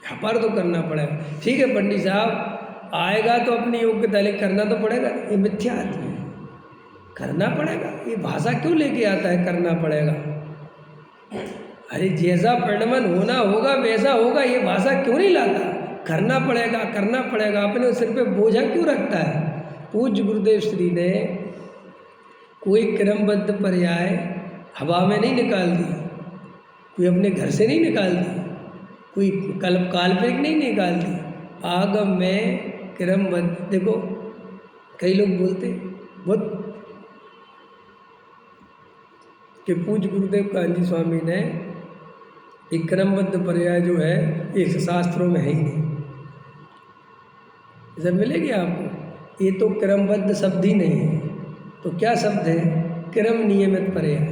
व्यापार तो करना पड़ेगा। ठीक है पंडित साहब, आएगा तो अपनी योग्यता लेकर करना तो पड़ेगा। ये मिथ्या आदमी है, करना पड़ेगा। ये भाषा क्यों लेके आता है करना पड़ेगा? अरे जैसा परिणमन होना होगा वैसा होगा, ये भाषा क्यों नहीं लाता? करना पड़ेगा, करना पड़ेगा। अपने सिर पे बोझा क्यों रखता है? पूज्य गुरुदेव श्री ने कोई क्रमबद्ध पर्याय हवा में नहीं निकाल दी, कोई अपने घर से नहीं निकाल दी, कोई काल्पनिक नहीं निकाल दी, आगम में क्रमबद्ध। देखो कई लोग बोलते बहुत कि पूज्य गुरुदेव कांजी स्वामी ने एक क्रमबद्ध पर्याय जो है एक शास्त्रों में है ही नहीं। जब मिलेगी आपको, ये तो क्रमबद्ध शब्द ही नहीं है, तो क्या शब्द है? क्रम नियमित पर्याय।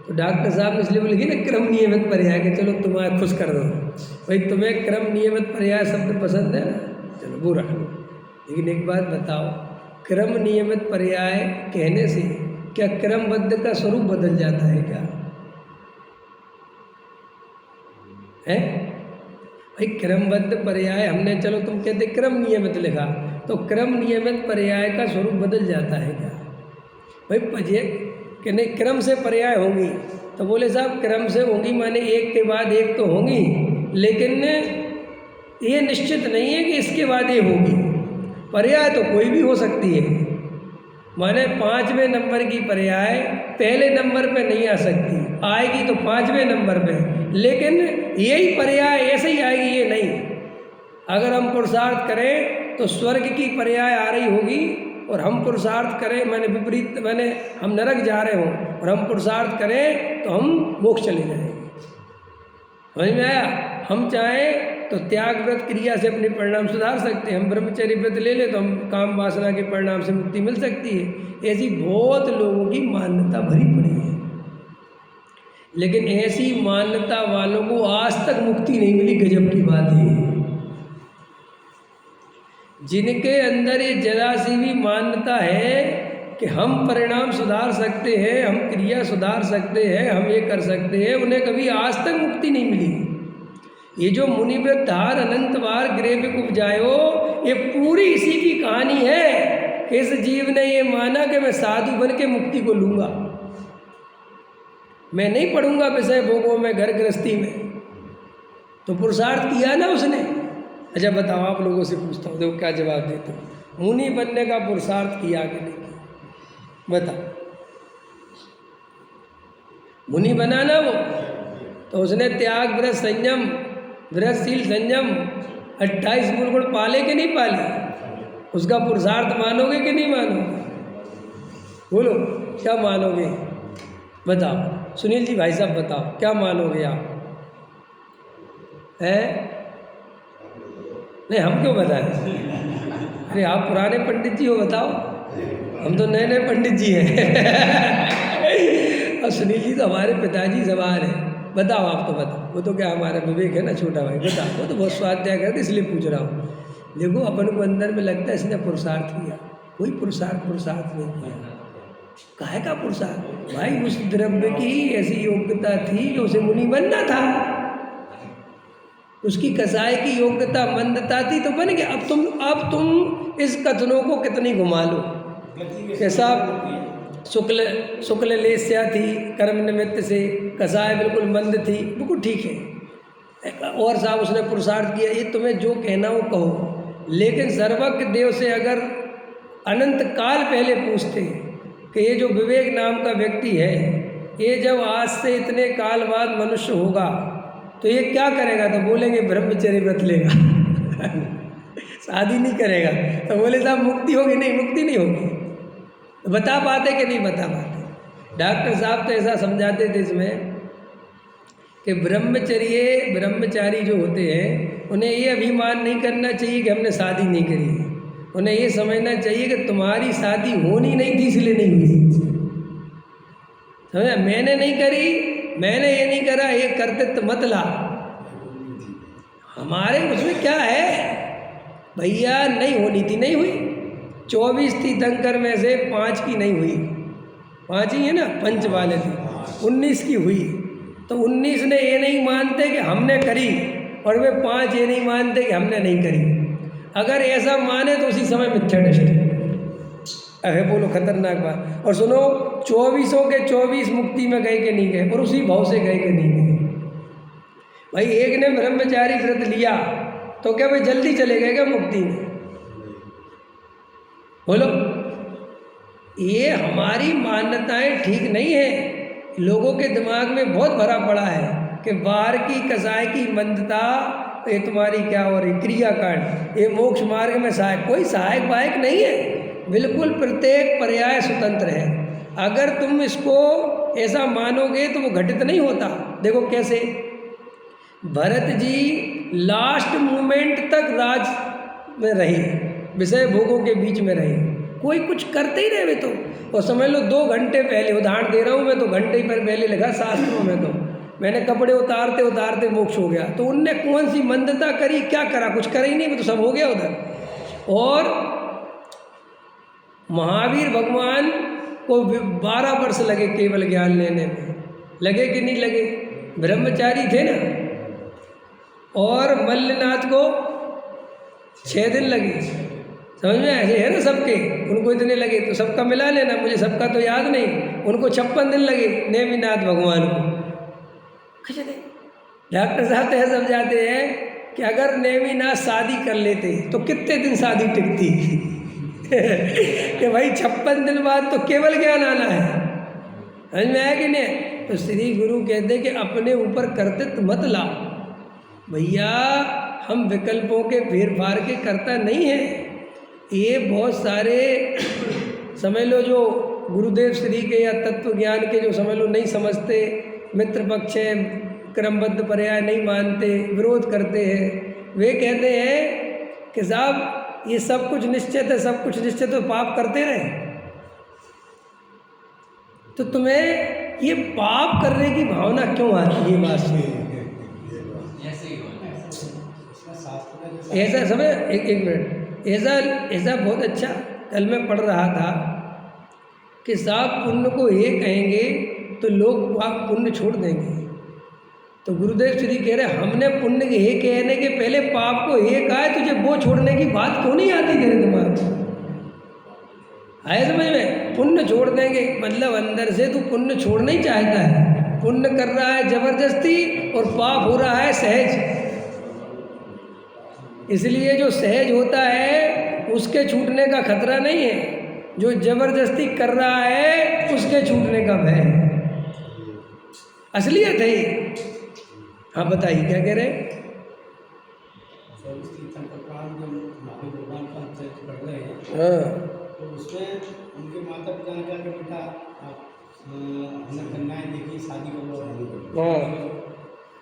तो डॉक्टर साहब ने इसलिए बोले ना क्रम नियमित पर्याय के, चलो तुम्हारा खुश कर दो भाई, तुम्हें क्रम नियमित पर्याय शब्द पसंद है ना, चलो वो रख लो। लेकिन एक बात बताओ, क्रम नियमित पर्याय कहने से क्या क्रमबद्ध का स्वरूप बदल जाता है क्या? है भाई, क्रमबद्ध पर्याय हमने, चलो तुम कहते क्रम नियमित लिखा, तो क्रम नियमित पर्याय का स्वरूप बदल जाता है क्या? भाई पजे कि नहीं क्रम से पर्याय होंगी, तो बोले साहब क्रम से होंगी माने एक के बाद एक तो होंगी, लेकिन ये निश्चित नहीं है कि इसके बाद ये होगी। पर्याय तो कोई भी हो सकती है, माने 5वें नंबर की पर्याय पहले नंबर पे नहीं आ सकती, आएगी तो 5वें नंबर पे, लेकिन यही पर्याय ऐसे ही आएगी ये नहीं। अगर हम पुरुषार्थ करें तो स्वर्ग की पर्याय आ रही होगी, और हम पुरुषार्थ करें मैंने विपरीत, मैंने हम नरक जा रहे हों और हम पुरुषार्थ करें तो हम मोक्ष चले जाएंगे। समझ में आया? हम चाहें तो त्याग व्रत क्रिया से अपने परिणाम सुधार सकते हैं, हम ब्रह्मचर्य व्रत ले लें तो हम काम वासना के परिणाम से मुक्ति मिल सकती है। ऐसी बहुत लोगों की मान्यता भरी पड़ी है, लेकिन ऐसी मान्यता वालों को आज तक मुक्ति नहीं मिली। गजब की बात है, जिनके अंदर ये जरा सी भी मान्यता है कि हम परिणाम सुधार सकते हैं, हम क्रिया सुधार सकते हैं, हम ये कर सकते हैं, उन्हें कभी आज तक मुक्ति नहीं मिली। ये जो मुनिव्रत धार अनंत बार ग्रेव उपजायो, ये पूरी इसी की कहानी है कि इस जीव ने ये माना कि मैं साधु बन के मुक्ति को लूँगा, मैं नहीं पढ़ूंगा विषय भोगों में, घर गृहस्थी में। तो पुरुषार्थ किया ना उसने। अच्छा बताओ, आप लोगों से पूछता हूँ, देखो क्या जवाब देते हो। मुनि बनने का पुरुषार्थ किया कि नहीं? बता, मुनि बना ना वो, तो उसने त्याग, व्रत, संयम, व्रतशील, संयम 28 मूल गुण पाले कि नहीं पाले? उसका पुरुषार्थ मानोगे कि नहीं मानोगे? बोलो क्या मानोगे? बताओ सुनील जी, भाई साहब बताओ क्या मानोगे आप? हैं? नहीं, हम क्यों बताएं? अरे आप पुराने पंडित जी हो, बताओ। हम तो नए नए पंडित जी हैं। और सुनील जी तो हमारे पिताजी सवार हैं। बताओ, आप तो बताओ। वो तो क्या हमारा विवेक है ना, छोटा भाई। बताओ, वो तो बहुत स्वाध्याय करते इसलिए पूछ रहा हूँ। देखो अपन को अंदर में लगता है इसने पुरुषार्थ किया, कोई पुरुषार्थ नहीं किया। काहे का पुरुषार्थ भाई? उस द्रव्य की ऐसी योग्यता थी कि उसे मुनि बनना था, उसकी कसाई की योग्यता मंदता थी तो बन गया। अब तुम इस कथनों को कितनी घुमा लो। कैसा? शुक्ल लेस्या थी कर्म निमित्त से, कसाय बिल्कुल मंद थी, बिल्कुल ठीक है। और साहब उसने पुरुषार्थ किया, ये तुम्हें जो कहना हो कहो, लेकिन सर्वज्ञ देव से अगर अनंत काल पहले पूछते कि ये जो विवेक नाम का व्यक्ति है, ये जब आज से इतने काल बाद मनुष्य होगा तो ये क्या करेगा? तो बोलेंगे ब्रह्मचर्य व्रत लेगा। शादी नहीं करेगा। तो बोले साहब मुक्ति होगी? नहीं, मुक्ति नहीं होगी। तो बता पाते कि नहीं बता पाते? डॉक्टर साहब तो ऐसा समझाते थे इसमें कि ब्रह्मचारी जो होते हैं उन्हें ये अभिमान नहीं करना चाहिए कि हमने शादी नहीं करी है। उन्हें ये समझना चाहिए कि तुम्हारी शादी होनी नहीं थी इसलिए नहीं हुई। समझा? मैंने नहीं करी, मैंने ये नहीं करा, ये कर्तृत्व मत ला। हमारे उसमें क्या है भैया? नहीं होनी थी, नहीं हुई। 24 थी दंकर में से 5 की नहीं हुई, 5 ही है ना, पंच वाले थे, 19 की हुई। तो 19 ने ये नहीं मानते कि हमने करी, और वे 5 ये नहीं मानते कि हमने नहीं करी। अगर ऐसा माने तो उसी समय मिथ्या दृष्टि। अरे बोलो खतरनाक बात। और सुनो, 24 के 24 मुक्ति में गए कि नहीं गए? और उसी भाव से गए कि नहीं गए? भाई एक ने ब्रह्मचारी व्रत लिया तो क्या भाई जल्दी चले गए क्या मुक्ति में? बोलो, ये हमारी मान्यताएं ठीक नहीं है। लोगों के दिमाग में बहुत भरा पड़ा है कि बाहर की कसाई की मंदता, ये तुम्हारी क्या हो रही क्रियाकांड, ये मोक्ष मार्ग में सहायक, कोई सहायक वायक नहीं है। बिल्कुल प्रत्येक पर्याय स्वतंत्र है। अगर तुम इसको ऐसा मानोगे तो वो घटित नहीं होता। देखो कैसे भरत जी लास्ट मोमेंट तक राज में रहे, विषय भोगों के बीच में रहे, कोई कुछ करते ही रहे तो। और समझ लो 2 घंटे पहले, उदाहरण दे रहा हूँ मैं, तो घंटे ही पर पहले लिखा शास्त्रों में, तो मैंने कपड़े उतारते उतारते मोक्ष हो गया। तो उनने कौन सी मंदता करी? क्या करा? कुछ करा ही नहीं, वो तो सब हो गया उधर। और महावीर भगवान को 12 वर्ष लगे केवल ज्ञान लेने में, लगे कि नहीं लगे? ब्रह्मचारी थे ना। और मल्लनाथ को 6 दिन लगे। समझ में ऐसे है ना सबके, उनको इतने लगे तो सबका मिला लेना, मुझे सबका तो याद नहीं। उनको 56 दिन लगे नेमिनाथ भगवान को। डॉक्टर साहब तो ऐसा समझाते हैं कि अगर नेमिनाथ शादी कर लेते तो कितने दिन शादी टिकती? कि भाई 56 दिन बाद तो केवल ज्ञान आना है। समझ में आया कि नहीं? तो श्री गुरु कहते कि अपने ऊपर कर्तृत्व मत ला भैया। हम विकल्पों के फेर फार के करता नहीं है। ये बहुत सारे समझ लो जो गुरुदेव श्री के या तत्व ज्ञान के जो समझ लो नहीं समझते, मित्र पक्ष है, क्रमबद्ध पर्याय नहीं मानते, विरोध करते हैं, वे कहते हैं कि साहब ये सब कुछ निश्चित है, सब कुछ निश्चित है, पाप करते रहे। तो तुम्हें ये पाप करने की भावना क्यों आती है? बात सुनिए, ऐसा समय एक मिनट, ऐसा बहुत अच्छा कल मैं पढ़ रहा था कि साहब पुण्य को ये कहेंगे तो लोग आप पुण्य छोड़ देंगे। तो गुरुदेव श्री कह रहे हमने पुण्य के हे कहने के पहले पाप को हे कहा है, तुझे वो छोड़ने की बात क्यों नहीं आती तेरे दिमाग में? आए समझ में? पुण्य छोड़ देंगे मतलब अंदर से तू पुण्य छोड़ना ही चाहता है, पुण्य कर रहा है जबरदस्ती और पाप हो रहा है सहज। इसलिए जो सहज होता है उसके छूटने का खतरा नहीं है, जो जबरदस्ती कर रहा है उसके छूटने का भय है, असलियत है ये। हाँ बताइए क्या कह रहे हैं? हाँ तो उसमें उनके माता पिता ने कहा कि बेटा आप हमने कन्याएं देखी, शादी करो और नहीं करो। हाँ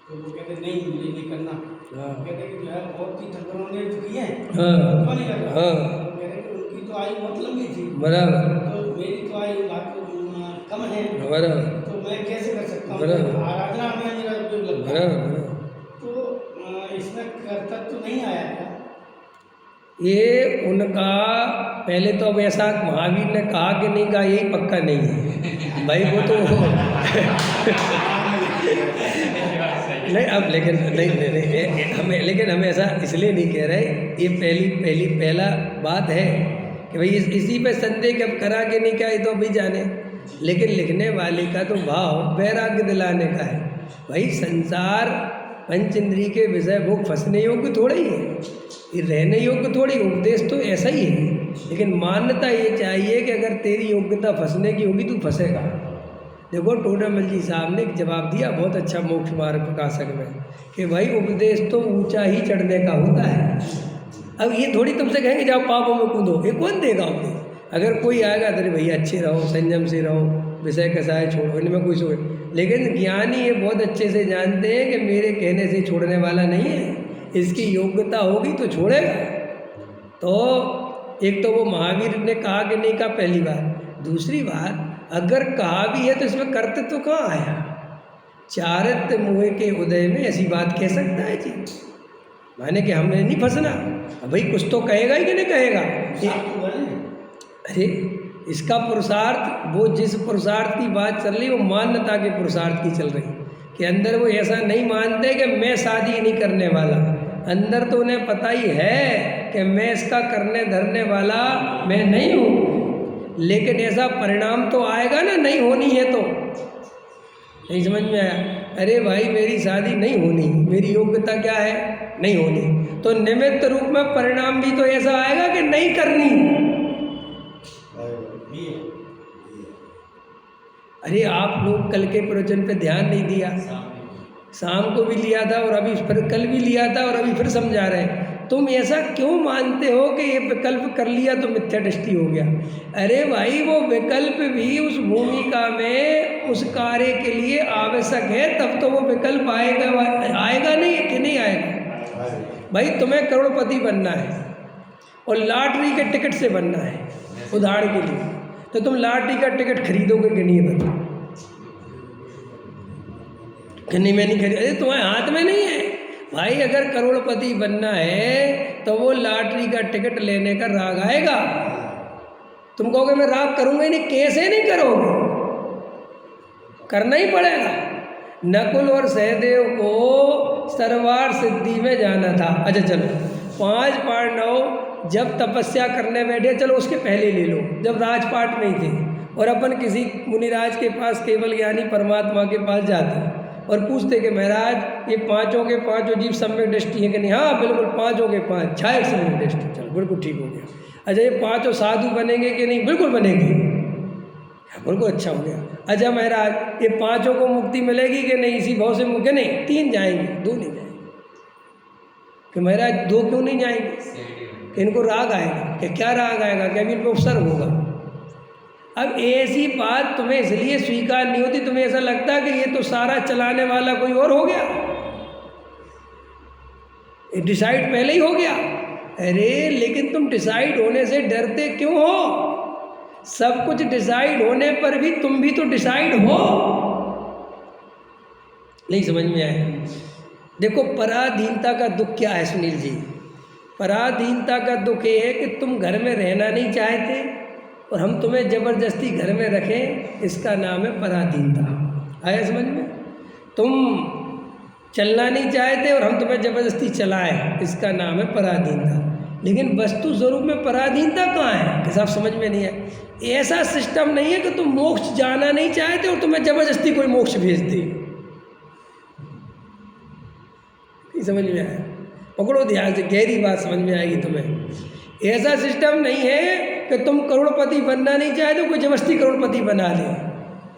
तो वो कहते नहीं मुझे नहीं करना। हाँ कहते कि जो है बहुत तीर्थंकरों ने जो किए हैं हाँ उनको नहीं करना। हाँ कहते कि उनकी तो आयु बहुत लंबी थी, बराबर तो मेरी तो आयु कम है, बराबर तो मैं कैसे कर सकता हूँ? बराबर आराधना में मेरा उपयोग लगता है। बराबर। तो इसमें कर्तव्य तो नहीं आया था। ये उनका पहले तो अब ऐसा महावीर ने कहा कि नहीं कहा यही पक्का नहीं है भाई, वो तो नहीं अब लेकिन नहीं हमें, लेकिन हम ऐसा इसलिए नहीं कह रहे। ये पहला बात है कि भाई इसी पे संदेह कब करा कि नहीं क्या, ये तो अभी जाने। लेकिन लिखने वाले का तो भाव वैराग्य दिलाने का है। भाई संसार पंच इंद्रिय के विषय भोग फंसने योग्य थोड़ा ही है, ये रहने योग्य थोड़ी। उपदेश तो ऐसा ही है, लेकिन मान्यता ये चाहिए कि अगर तेरी योग्यता फंसने की होगी तू फंसेगा। देखो टोडामल जी साहब ने एक जवाब दिया बहुत अच्छा मोक्ष मार्ग प्रकाशक में, कि भाई उपदेश तो ऊंचा ही चढ़ने का होता है। अब ये थोड़ी तुमसे कहेंगे जाओ पापों में कूदो, ये कौन देगा उपदेश? अगर कोई आएगा तो भैया अच्छे रहो, संयम से रहो, विषय कसाय छोड़ो, इनमें कोई सोच। लेकिन ज्ञानी ये बहुत अच्छे से जानते हैं कि मेरे कहने से छोड़ने वाला नहीं है, इसकी योग्यता होगी तो छोड़ेगा। तो एक तो वो महावीर ने कहा कि नहीं कहा, पहली बात। दूसरी बात, अगर कहा भी है तो इसमें कर्तव्य तो कहाँ आया? चारित्र मोह के उदय में ऐसी बात कह सकता है जी? माने कि हमने नहीं फंसना। अब भाई कुछ तो कहेगा ही कि नहीं कहेगा? अरे इसका पुरुषार्थ, वो जिस पुरुषार्थ की बात चल रही वो मान्यता के पुरुषार्थ की चल रही, कि अंदर वो ऐसा नहीं मानते कि मैं शादी नहीं करने वाला। अंदर तो उन्हें पता ही है कि मैं इसका करने धरने वाला मैं नहीं हूँ, लेकिन ऐसा परिणाम तो आएगा ना, नहीं होनी है तो। नहीं समझ में आया? अरे भाई मेरी शादी नहीं होनी, मेरी योग्यता क्या है? नहीं होनी, तो निमित्त रूप में परिणाम भी तो ऐसा आएगा कि नहीं करनी। अरे आप लोग कल के प्रवचन पे ध्यान नहीं दिया, शाम को भी लिया था और अभी फिर कल भी लिया था और अभी फिर समझा रहे हैं। तुम ऐसा क्यों मानते हो कि ये विकल्प कर लिया तो मिथ्या दृष्टि हो गया? अरे भाई वो विकल्प भी उस भूमिका में उस कार्य के लिए आवश्यक है, तब तो वो विकल्प आएगा नहीं कि नहीं आएगा? भाई तुम्हें करोड़पति बनना है और लॉटरी के टिकट से बनना है उदाहरण के लिए, तो तुम लॉटरी का टिकट खरीदोगे कि नहीं? बताओ कि नहीं मैं नहीं खरीद। अरे तुम्हारे हाथ में नहीं है भाई। अगर करोड़पति बनना है तो वो लॉटरी का टिकट लेने का राग आएगा। तुम कहोगे मैं राग करूँगा ही नहीं, कैसे नहीं करोगे? करना ही पड़ेगा। नकुल और सहदेव को सरवार सिद्धि में जाना था। अच्छा चलो, 5 पांडव जब तपस्या करने बैठे, चलो उसके पहले ले लो, जब राजपाट में ही थे और अपन किसी मुनिराज के पास, केवल ज्ञानी परमात्मा के पास जाते और पूछते कि महाराज ये पांचों के पांचों जीव सम्यक दृष्टि है कि नहीं? हाँ बिल्कुल, पांचों के पांच छाया सम्यक दृष्टि, चलो बिल्कुल ठीक हो गया। अच्छा ये पांचों साधु बनेंगे कि नहीं? बिल्कुल बनेंगे, बिल्कुल अच्छा हो गया। अच्छा महाराज ये पांचों को मुक्ति मिलेगी कि नहीं? इसी भाव से मुक्ति नहीं, 3 जाएंगे, 2 नहीं जाएंगे। कि महाराज 2 क्यों नहीं जाएंगे? इनको राग आएगा। कि क्या राग आएगा? कि अभी इनको उपसर्ग होगा। अब ऐसी बात तुम्हें इसलिए स्वीकार नहीं होती, तुम्हें ऐसा लगता है कि ये तो सारा चलाने वाला कोई और हो गया, ये डिसाइड पहले ही हो गया। अरे लेकिन तुम डिसाइड होने से डरते क्यों हो? सब कुछ डिसाइड होने पर भी तुम भी तो डिसाइड हो। नहीं समझ में आया? देखो पराधीनता का दुख क्या है सुनील जी? पराधीनता का दुख ये है कि तुम घर में रहना नहीं चाहते और हम तुम्हें जबरदस्ती घर में रखें, इसका नाम है पराधीनता। आया समझ में? तुम चलना नहीं चाहते और हम तुम्हें जबरदस्ती चलाएं, इसका नाम है पराधीनता। लेकिन वस्तु स्वरूप में पराधीनता कहाँ है? कि साहब समझ में नहीं है। ऐसा सिस्टम नहीं है कि तुम मोक्ष जाना नहीं चाहते और तुम्हें जबरदस्ती कोई मोक्ष भेज दे। नहीं समझ में आया? पकड़ो ध्यान से, गहरी बात समझ में आएगी तुम्हें। ऐसा सिस्टम नहीं है कि तुम करोड़पति बनना नहीं चाहे तो कोई जबरदस्ती करोड़पति बना ले,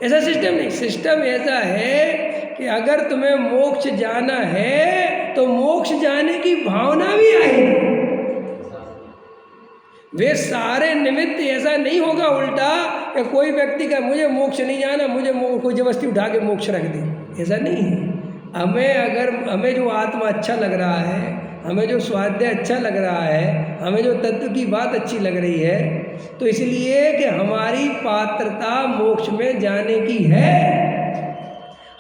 ऐसा सिस्टम नहीं। सिस्टम ऐसा है कि अगर तुम्हें मोक्ष जाना है तो मोक्ष जाने की भावना भी आएगी। वे सारे निमित्त ऐसा नहीं होगा उल्टा कि कोई व्यक्ति का मुझे मोक्ष नहीं जाना, मुझे कोई जबरदस्ती उठा के मोक्ष रख दे, ऐसा नहीं है। हमें जो आत्मा अच्छा लग रहा है, हमें जो स्वाध्याय अच्छा लग रहा है, हमें जो तत्व की बात अच्छी लग रही है, तो इसलिए कि हमारी पात्रता मोक्ष में जाने की है,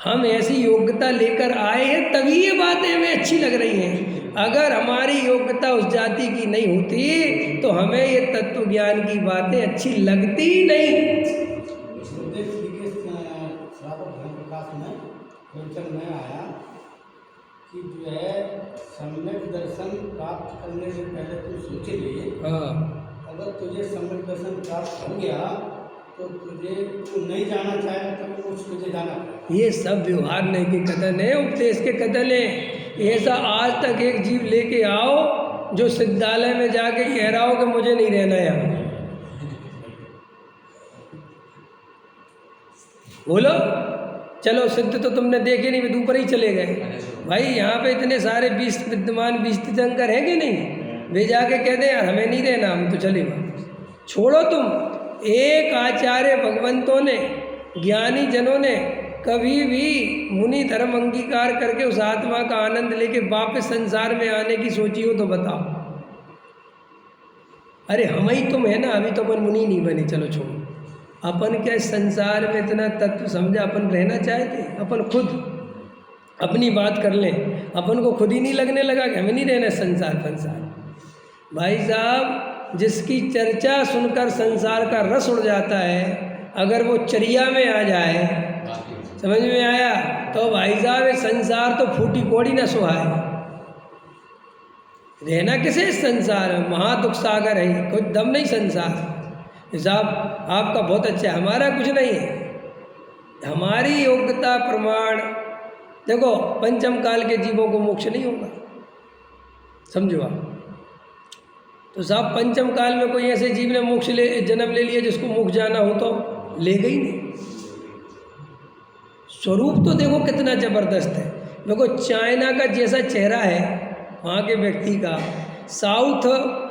हम ऐसी योग्यता लेकर आए हैं, तभी ये बातें हमें अच्छी लग रही हैं। अगर हमारी योग्यता उस जाति की नहीं होती तो हमें ये तत्व ज्ञान की बातें अच्छी लगती ही नहीं। में आया कि जो है सम्यक दर्शन प्राप्त करने से पहले तुम सोचे लिए, अगर तुझे सम्यक दर्शन प्राप्त हो गया तो तू नहीं जाना चाहेगा तब कुछ तुझे जाना। ये सब व्यवहार नहीं के कथन है, उपदेश के कथन है। ऐसा आज तक एक जीव लेके आओ जो सिद्धालय में जाके कह रहा हो कि मुझे नहीं रहना यहाँ, बोलो। चलो सिद्ध तो तुमने देखे नहीं, वे ऊपर ही चले गए। भाई यहाँ पे इतने सारे विद्यमान 20 तीर्थंकर हैं कि नहीं, वे जाके कहते हैं यार हमें नहीं रहना, हम तो चले वापस। छोड़ो तुम, एक आचार्य भगवंतों ने, ज्ञानी जनों ने कभी भी मुनि धर्म अंगीकार करके उस आत्मा का आनंद लेके वापस संसार में आने की सोची हो तो बताओ। अरे हम ही तुम है ना, अभी तो अपन मुनि नहीं बने, चलो छोड़ो। अपन क्या इस संसार में इतना तत्व समझा, अपन रहना चाहते, अपन खुद अपनी बात कर लें, अपन को खुद ही नहीं लगने लगा कि हमें नहीं रहना संसार। भाई साहब, जिसकी चर्चा सुनकर संसार का रस उड़ जाता है, अगर वो चर्या में आ जाए, समझ में आया, तो भाई साहब संसार तो फूटी कोड़ी न सुहाए। रहना किसे संसार में, महादुख सागर है, कोई दम नहीं संसार। साहब आपका बहुत अच्छा है, हमारा कुछ नहीं है। हमारी योग्यता प्रमाण देखो, पंचम काल के जीवों को मोक्ष नहीं होगा, समझो आप। तो साहब पंचम काल में कोई ऐसे जीव ने मोक्ष जन्म ले लिया जिसको मोक्ष जाना हो तो ले गई नहीं। स्वरूप तो देखो कितना ज़बरदस्त है। देखो चाइना का जैसा चेहरा है वहाँ के व्यक्ति का, साउथ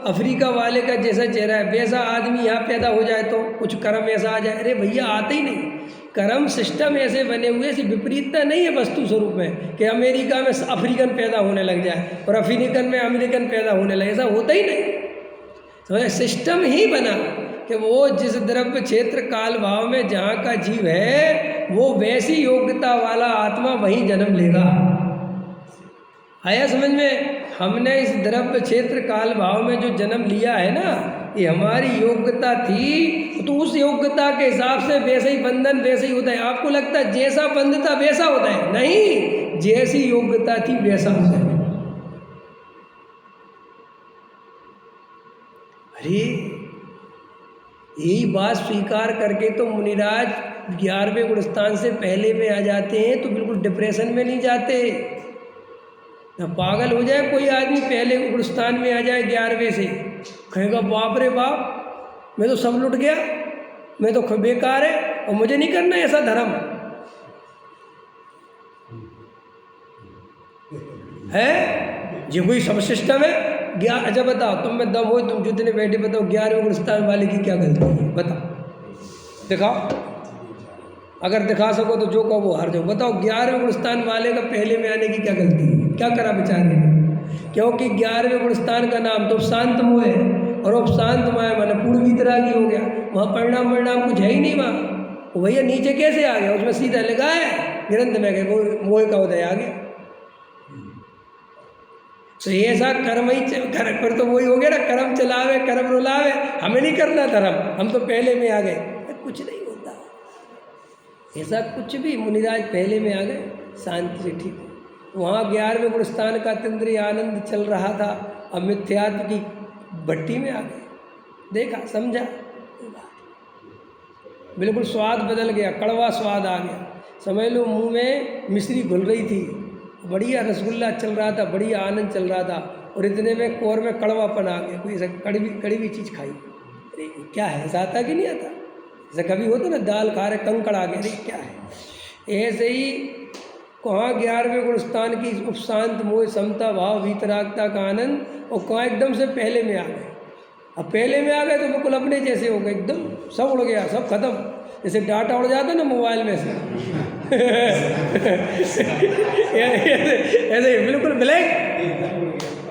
अफ्रीका वाले का जैसा चेहरा है, वैसा आदमी यहाँ पैदा हो जाए तो कुछ कर्म ऐसा आ जाए, अरे भैया आते ही नहीं। कर्म सिस्टम ऐसे बने हुए, ऐसी विपरीतता नहीं है वस्तु स्वरूप में कि अमेरिका में अफ्रीकन पैदा होने लग जाए और अफ्रीकन में अमेरिकन पैदा होने लगे, ऐसा होता ही नहीं। तो सिस्टम ही बना कि वो जिस द्रव्य क्षेत्र काल भाव में जहाँ का जीव है वो वैसी योग्यता वाला आत्मा वहीं जन्म लेगा। आया समझ में? हमने इस द्रव्य क्षेत्र काल भाव में जो जन्म लिया है ना, ये हमारी योग्यता थी, तो उस योग्यता के हिसाब से वैसे ही बंधन वैसे ही होता है। आपको लगता है जैसा बंध था वैसा होता है? नहीं, जैसी योग्यता थी वैसा होता है। अरे यही बात स्वीकार करके तो मुनिराज 11वें गुणस्थान से पहले में आ जाते हैं, तो बिल्कुल डिप्रेशन में नहीं जाते। ना पागल हो जाए कोई आदमी पहले गुणस्थान में आ जाए 11वें से, कहेगा बाप रे बाप, मैं तो सब लुट गया, मैं तो बेकार है और मुझे नहीं करना ऐसा धर्म है। ये कोई सब सिस्टम है। अच्छा बताओ, तुम में दम हो, तुम जितने बैठे बताओ 11वें गुणस्थान वाले की क्या गलती है? बताओ, दिखाओ। अगर दिखा सको तो जो कहो वो हार जाओ। बताओ 11वें गुणस्थान वाले का पहले में आने की क्या गलती है? क्या करा बेचारे ने? क्योंकि 11वें गुणस्थान का नाम तो उपशांत मोह है, और उपशांत मोह माने पूर्वी तरह की हो गया। वहाँ परिणाम कुछ है ही नहीं। वहाँ वो भैया नीचे कैसे आ गया? उसमें सीधा लगा है ग्रंथ में गए मोह का उदय आ गया। तो ऐसा कर्म ही फिर तो वही हो गया ना, कर्म चलावे कर्म रुलावे, हमें नहीं करना धर्म, हम तो पहले में आ गए। कुछ नहीं होता ऐसा कुछ भी। मुनिराज पहले में आ गए, शांति से ठीक है। वहाँ 11वें गुणस्थान का तीन्द्रिय आनंद चल रहा था, अब मिथ्यात्व की भट्टी में आ गए। देखा, समझा, बिल्कुल स्वाद बदल गया, कड़वा स्वाद आ गया। समझ लो मुंह में मिश्री घुल रही थी, बढ़िया रसगुल्ला चल रहा था, बढ़िया आनंद चल रहा था, और इतने में कोर में कड़वापन आ गया। कोई ऐसा कड़वी चीज़ खाई, अरे क्या है, ऐसा आता कि नहीं आता? जैसे कभी होता ना दाल खा रहे कंकड़ आ गए, अरे क्या है। ऐसे ही कहाँ 11वें गुण स्थान की उपशांत मोह समता भाव वीतरागता का आनंद, और कहाँ एकदम से पहले में आ गए। अब पहले में आ गए तो बिल्कुल अपने जैसे हो गए, एकदम सब उड़ गया, सब खत्म। जैसे डाटा उड़ जाता है ना मोबाइल में से ऐसे बिल्कुल ब्लैक,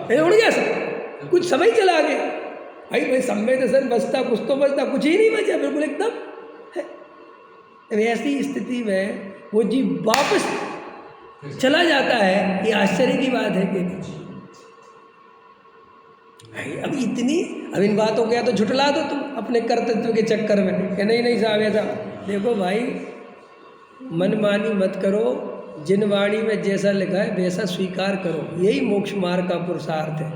ऐसे उड़ गया सब, कुछ समय चला गया। भाई समय दर्शन बचता, कुछ तो बचता, कुछ ही नहीं बचा, बिल्कुल एकदम। ऐसी स्थिति में वो जीव वापस चला जाता है, ये आश्चर्य की बात है कि नहीं? अब इन बातों को या तो झुटला दो तुम अपने कर्तव्य के चक्कर में कि नहीं साहब ऐसा। देखो भाई, मनमानी मत करो, जिन वाणी में जैसा लिखा है वैसा स्वीकार करो, यही मोक्ष मार्ग का पुरुषार्थ है।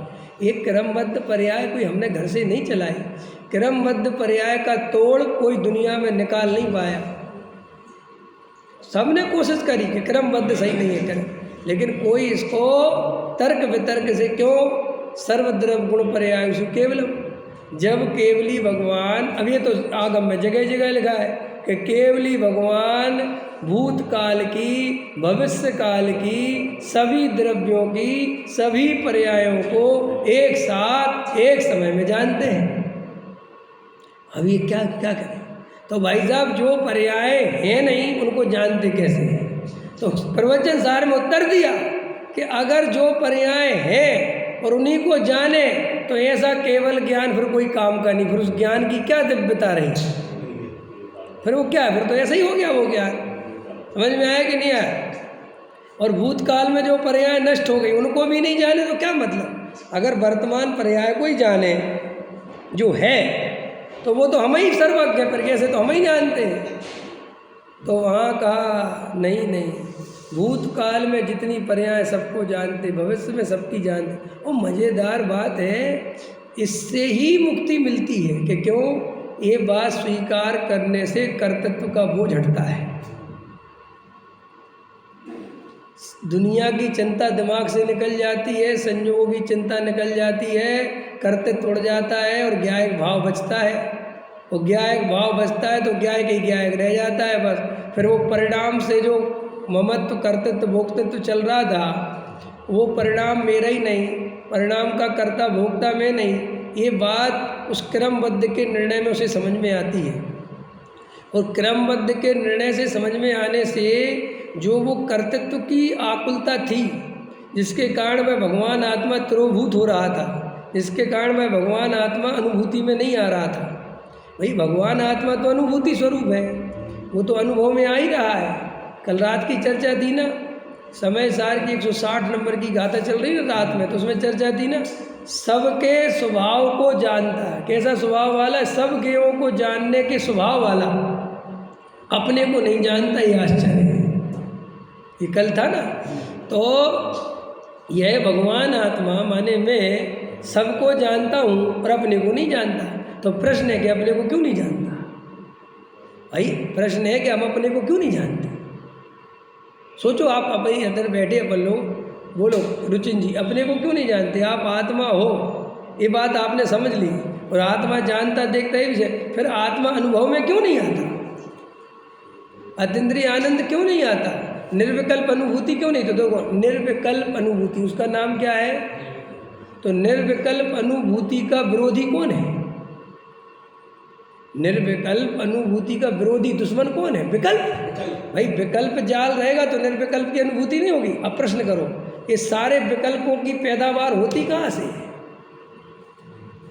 एक क्रमबद्ध पर्याय कोई हमने घर से नहीं चलाई, क्रमबद्ध पर्याय का तोड़ कोई दुनिया में निकाल नहीं पाया। सबने कोशिश करी कि क्रमबद्ध सही नहीं है करें, लेकिन कोई इसको तर्क वितर्क से क्यों सर्वद्रव गुण पर्याय केवलम, जब केवली भगवान, अब ये तो आगम में जगह जगह लिखा है कि केवली भगवान भूतकाल की, भविष्य काल की, सभी द्रव्यों की, सभी पर्यायों को एक साथ एक समय में जानते हैं। अब ये क्या करें? तो भाई साहब, जो पर्याय हैं नहीं उनको जानते कैसे हैं? तो प्रवचन सार में उत्तर दिया कि अगर जो पर्याय हैं और उन्हीं को जाने तो ऐसा केवल ज्ञान फिर कोई काम का नहीं, फिर उस ज्ञान की क्या दिव्यता रही, फिर वो क्या है, फिर तो ऐसा ही हो गया वो ज्ञान। समझ में आया कि नहीं आया? और भूतकाल में जो पर्याय नष्ट हो गई उनको भी नहीं जाने तो क्या मतलब? अगर वर्तमान पर्याय को ही जाने जो है तो वो तो हम ही सर्वज्ञ पर, कैसे तो हम ही जानते हैं। तो वहाँ कहा नहीं, भूतकाल में जितनी पर्याय सबको जानते, भविष्य में सबकी जानते। और मज़ेदार बात है, इससे ही मुक्ति मिलती है कि क्यों? ये बात स्वीकार करने से कर्तृत्व का बोझ हटता है। दुनिया की चिंता दिमाग से निकल जाती है, संयोगों की चिंता निकल जाती है, कर्तृत्व उड़ जाता है और ज्ञायक भाव बचता है। और ज्ञायक भाव बचता है तो ज्ञायक ही ज्ञायक रह जाता है बस। फिर वो परिणाम से जो ममत्व, कर्तृत्व, भोक्तृत्व चल रहा था, वो परिणाम मेरा ही नहीं, परिणाम का कर्ता भोक्ता मैं नहीं। ये बात उस क्रमबद्ध के निर्णय में उसे समझ में आती है। और क्रमबद्ध के निर्णय से समझ में आने से जो वो कर्तृत्व की आकुलता थी, जिसके कारण वह भगवान आत्मा तिरोभूत हो रहा था, जिसके कारण वह भगवान आत्मा अनुभूति में नहीं आ रहा था। भाई भगवान आत्मा तो अनुभूति स्वरूप है, वो तो अनुभव में आ ही रहा है। कल रात की चर्चा थी ना, समय सार की 160 नंबर की गाथा चल रही ना रात में, तो उसमें चर्चा थी ना, सबके स्वभाव को जानता है। कैसा स्वभाव वाला? सब ज्ञों को जानने के स्वभाव वाला, अपने को नहीं जानता। ये आश्चर्य है। ये कल था ना। तो यह भगवान आत्मा माने मैं सबको जानता हूँ और अपने को नहीं जानता। तो प्रश्न है कि अपने को क्यों नहीं जानता? भाई प्रश्न है कि हम अपने को क्यों नहीं जानते? सोचो, आप अपने अंदर बैठे अपन लोग, बोलो रुचिन जी, अपने को क्यों नहीं जानते? आप आत्मा हो, ये बात आपने समझ ली, और आत्मा जानता देखता ही विषय, फिर आत्मा अनुभव में क्यों नहीं आता? अतीन्द्रिय आनंद क्यों नहीं आता? निर्विकल्प अनुभूति क्यों नहीं? तो देखो, निर्विकल्प अनुभूति उसका नाम क्या है? तो निर्विकल्प अनुभूति का विरोधी कौन है? निर्विकल्प अनुभूति का विरोधी दुश्मन कौन है? विकल्प। भाई विकल्प जाल रहेगा तो निर्विकल्प की अनुभूति नहीं होगी। अब प्रश्न करो, ये सारे विकल्पों की पैदावार होती कहाँ से?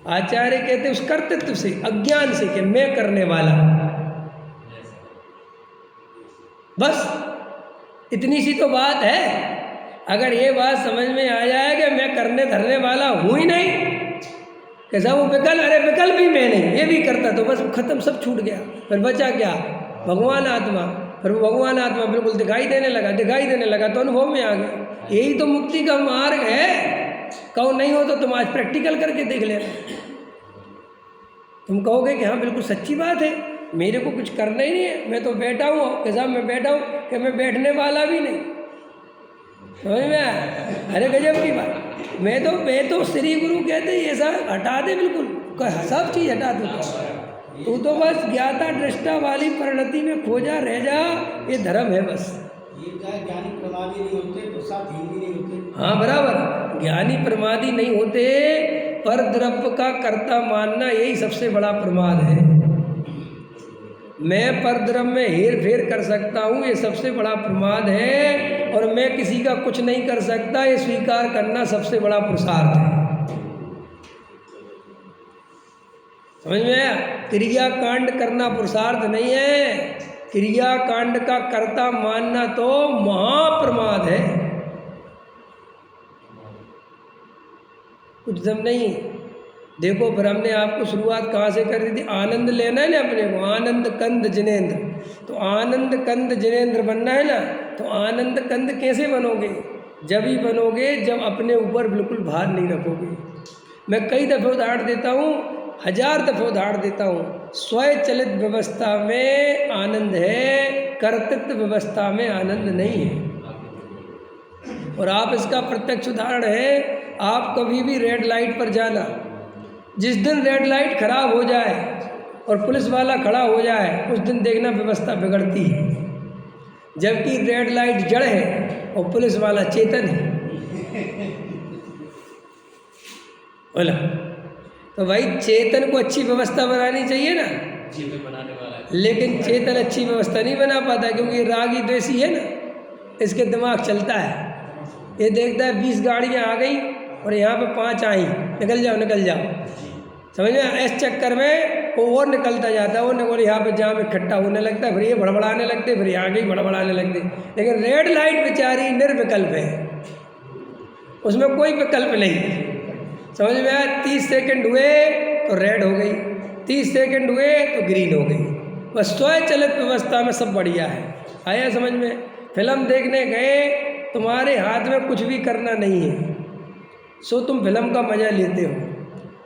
आचार्य कहते उस कर्तृत्व से, अज्ञान से, कि मैं करने वाला। बस इतनी सी तो बात है। अगर ये बात समझ में आ जाए कि मैं करने धरने वाला हूँ ही नहीं, कैसा वो विकल्प, अरे विकल्प ही मैं नहीं, ये भी करता, तो बस खत्म, सब छूट गया। फिर बचा क्या? भगवान आत्मा। फिर वो भगवान आत्मा बिल्कुल दिखाई देने लगा तो अनुभव में आ गया। यही तो मुक्ति का मार्ग है। कहो नहीं हो तो तुम आज प्रैक्टिकल करके देख लेना। तुम कहोगे कि हाँ बिल्कुल सच्ची बात है, मेरे को कुछ करना ही नहीं है, मैं तो बैठा हूँ, कैसा मैं बैठा हूँ कि मैं बैठने वाला भी नहीं। समझ में आया? अरे गजब की बात। मैं तो श्री गुरु कहते ही ऐसा हटा दे बिल्कुल। सब चीज़ हटा दूँ। तू तो बस ज्ञाता दृष्टा वाली परिणति में खोजा रह जा, ये धर्म है बस। ये क्या है, ज्ञानी प्रमादी नहीं होते तो साधीन भी नहीं होते। हाँ बराबर, ज्ञानी प्रमादी नहीं होते, पर द्रव्य का कर्ता मानना यही सबसे बड़ा प्रमाद है। मैं पर द्रव्य में हेर फेर कर सकता हूँ, ये सबसे बड़ा प्रमाद है। और मैं किसी का कुछ नहीं कर सकता, ये स्वीकार करना सबसे बड़ा पुरुषार्थ है। समझ में आया? क्रियाकांड करना पुरुषार्थ नहीं है, क्रियाकांड का कर्ता मानना तो महाप्रमाद है। कुछ दम नहीं। देखो फिर हमने आपको शुरुआत कहाँ से कर दी थी? आनंद लेना है ना अपने को, आनंद कंद जिनेंद्र। तो आनंद कंद जिनेंद्र बनना है ना, तो आनंद कंद कैसे बनोगे? जब ही बनोगे जब अपने ऊपर बिल्कुल भार नहीं रखोगे। मैं कई दफ़े उदाहरण देता हूँ, 1000 दफ़े उदाहरण देता हूँ। स्वचलित व्यवस्था में आनंद है, कर्तृत्व व्यवस्था में आनंद नहीं है। और आप इसका प्रत्यक्ष उदाहरण है, आप कभी भी रेड लाइट पर जाना, जिस दिन रेड लाइट खराब हो जाए और पुलिस वाला खड़ा हो जाए, उस दिन देखना व्यवस्था बिगड़ती है। जबकि रेड लाइट जड़ है और पुलिस वाला चेतन है। बोला तो भाई चेतन को अच्छी व्यवस्था बनानी चाहिए ना, चेतन बनाने वाला है। लेकिन चेतन अच्छी व्यवस्था नहीं बना पाता, क्योंकि रागी द्वेषी है ना, इसके दिमाग चलता है। ये देखता है 20 गाड़ियाँ आ गई और यहाँ पे 5 आई, निकल जाओ निकल जाओ। समझ में? इस चक्कर में वो और निकलता जाता है, और यहाँ पे जाम इकट्ठा होने लगता है, फिर ये बड़बड़ाने लगते, फिर यहाँ के बड़बड़ाने लगते। लेकिन रेड लाइट बेचारी निर्विकल्प है, उसमें कोई विकल्प नहीं। समझ में आया? 30 सेकंड हुए तो रेड हो गई, 30 सेकंड हुए तो ग्रीन हो गई। बस स्वचलित व्यवस्था में सब बढ़िया है। आया समझ में? फिल्म देखने गए, तुम्हारे हाथ में कुछ भी करना नहीं है, सो तुम फिल्म का मज़ा लेते हो,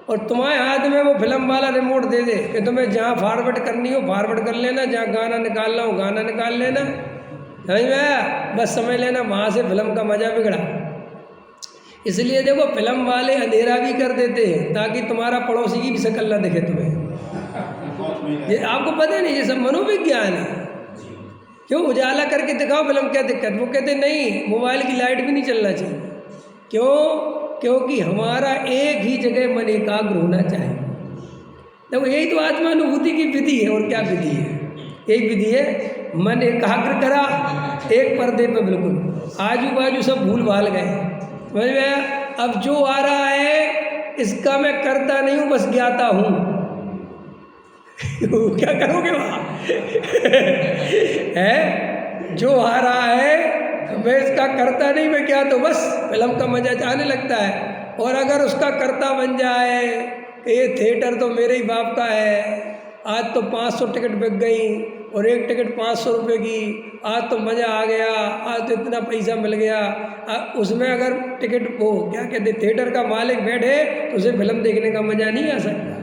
और तुम्हारे हाथ में वो फिल्म वाला रिमोट दे दे कि तुम्हें जहाँ फॉरवर्ड करनी हो फॉरवर्ड कर लेना, जहाँ गाना निकालना हो गाना निकाल लेना। समझ में आया? बस समझ लेना वहाँ से फिल्म का मज़ा बिगड़ा। इसलिए देखो फिल्म वाले अंधेरा भी कर देते हैं ताकि तुम्हारा पड़ोसी की भी शक्ल ना दिखे तुम्हें। ये आपको पता नहीं, ये सब मनोविज्ञान है। क्यों उजाला करके दिखाओ फिल्म, क्या दिक्कत? वो कहते नहीं, मोबाइल की लाइट भी नहीं चलना चाहिए। क्यों? क्योंकि हमारा एक ही जगह मन एकाग्र होना चाहिए। देखो यही तो आत्मानुभूति की विधि है, और क्या विधि है? यही विधि है, मन एकाग्र करा एक पर्दे पे, बिल्कुल आजू बाजू सब भूल भाल गए। समझ में आया? अब जो आ रहा है इसका मैं करता नहीं हूँ, बस ज्ञाता हूँ। क्या करोगे वहाँ? है जो आ रहा है मैं इसका करता नहीं, मैं क्या, तो बस फिल्म का मजा आने लगता है। और अगर उसका करता बन जाए कि ये थिएटर तो मेरे ही बाप का है, आज तो 500 टिकट बिक गई और एक टिकट 500 रुपये की, आज तो मज़ा आ गया, आज तो इतना पैसा मिल गया। उसमें अगर टिकट वो क्या कहते थिएटर का मालिक बैठे तो उसे फिल्म देखने का मज़ा नहीं आ सकता।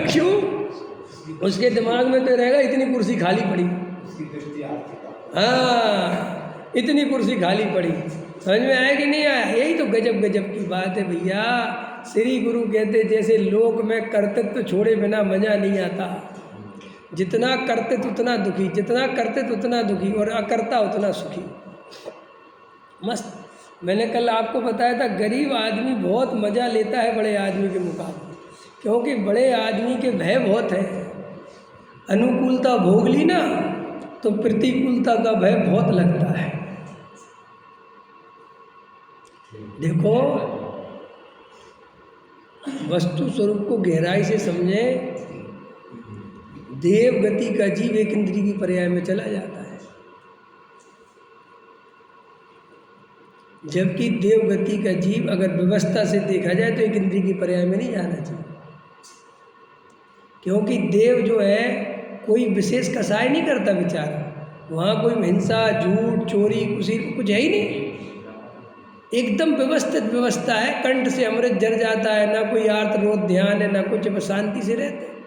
क्यों? उसके दिमाग में तो रहेगा इतनी कुर्सी खाली पड़ी, हाँ इतनी कुर्सी खाली पड़ी। समझ में आया कि नहीं आया? यही तो गजब गजब की बात है भैया। श्री गुरु कहते जैसे लोक में कर्तृत्व छोड़े बिना मजा नहीं आता। जितना कर्तृत्व उतना दुखी, जितना कर्तृत्व उतना दुखी, और अकर्ता उतना सुखी। मस्त। मैंने कल आपको बताया था गरीब आदमी बहुत मज़ा लेता है बड़े आदमी के मुकाबले, क्योंकि बड़े आदमी के भय बहुत है। अनुकूलता भोग ली ना तो प्रतिकूलता का भय बहुत लगता है। देखो वस्तु स्वरूप को गहराई से समझे। देव गति का जीव एक इंद्रिय की पर्याय में चला जाता है, जबकि देव गति का जीव अगर व्यवस्था से देखा जाए तो एक इंद्रिय की पर्याय में नहीं जाना चाहिए। क्योंकि देव जो है कोई विशेष कसाय नहीं करता बेचारा, वहाँ कोई हिंसा झूठ चोरी कुछ है ही नहीं, एकदम व्यवस्थित व्यवस्था है। कंठ से अमृत जर जाता है, ना कोई आर्त रोध ध्यान है, ना कुछ, बस शांति से रहते हैं।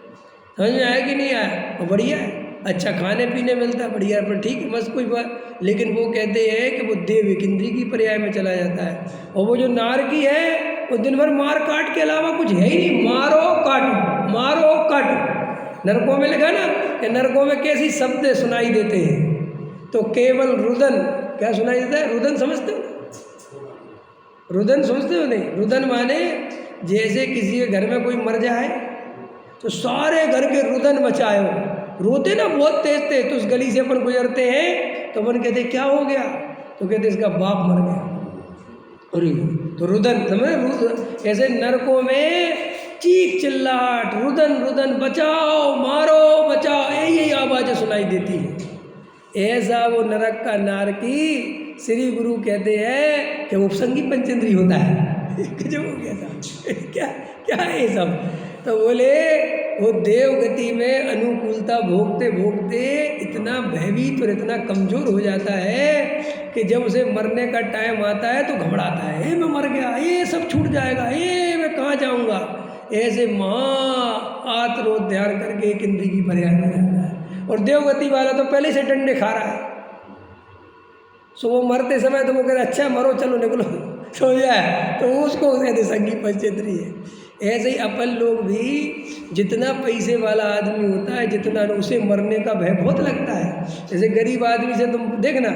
समझ में आया कि नहीं आया? और बढ़िया है। अच्छा खाने पीने मिलता है बढ़िया, पर ठीक है बस कोई बात, लेकिन वो कहते हैं कि वो देव एक इंद्री की पर्याय में चला जाता है। और वो जो नारकी है वो दिन भर मार काट के अलावा कुछ है ही नहीं, मारो काटो मारो काटो। नरकों में लिखा ना कि नरकों में कैसी शब्द सुनाई देते हैं, तो केवल रुदन, क्या सुनाई देता है? रुदन समझते हो? रुदन समझते हो नहीं? रुदन माने जैसे किसी के घर में कोई मर जाए तो सारे घर के रुदन मचाए, रोते ना बहुत तेज तेज। तो उस गली से अपन गुजरते हैं तो अपन कहते क्या हो गया, तो कहते इसका बाप मर गया। अरे तो रुदन समझे, ऐसे नरकों में चीख चिल्लाहट, रुदन रुदन, बचाओ मारो बचाओ, यही आवाज़ें सुनाई देती है। ऐसा वो नरक का नारकी श्री गुरु कहते हैं कि उपसंगी पंचेंद्री होता है। जो हो गया था क्या क्या है ये सब? तो बोले वो देव गति में अनुकूलता भोगते भोगते इतना भयभीत और इतना कमज़ोर हो जाता है कि जब उसे मरने का टाइम आता है तो घबराता है, ये मैं मर गया, ये सब छूट जाएगा, ये मैं कहाँ जाऊँगा। ऐसे महा आत्रोध ध्यान करके एक इंद्री की पर्याय में रहता है। और देवगति वाला तो पहले से डंडे खा रहा है, सो वो मरते समय तो वो कहते अच्छा मरो चलो निकलो सो जाए, तो उसको कहते संगी पंचेंद्री है। ऐसे ही अपन लोग भी जितना पैसे वाला आदमी होता है जितना उसे मरने का भय बहुत लगता है। जैसे गरीब आदमी से तुम देखना,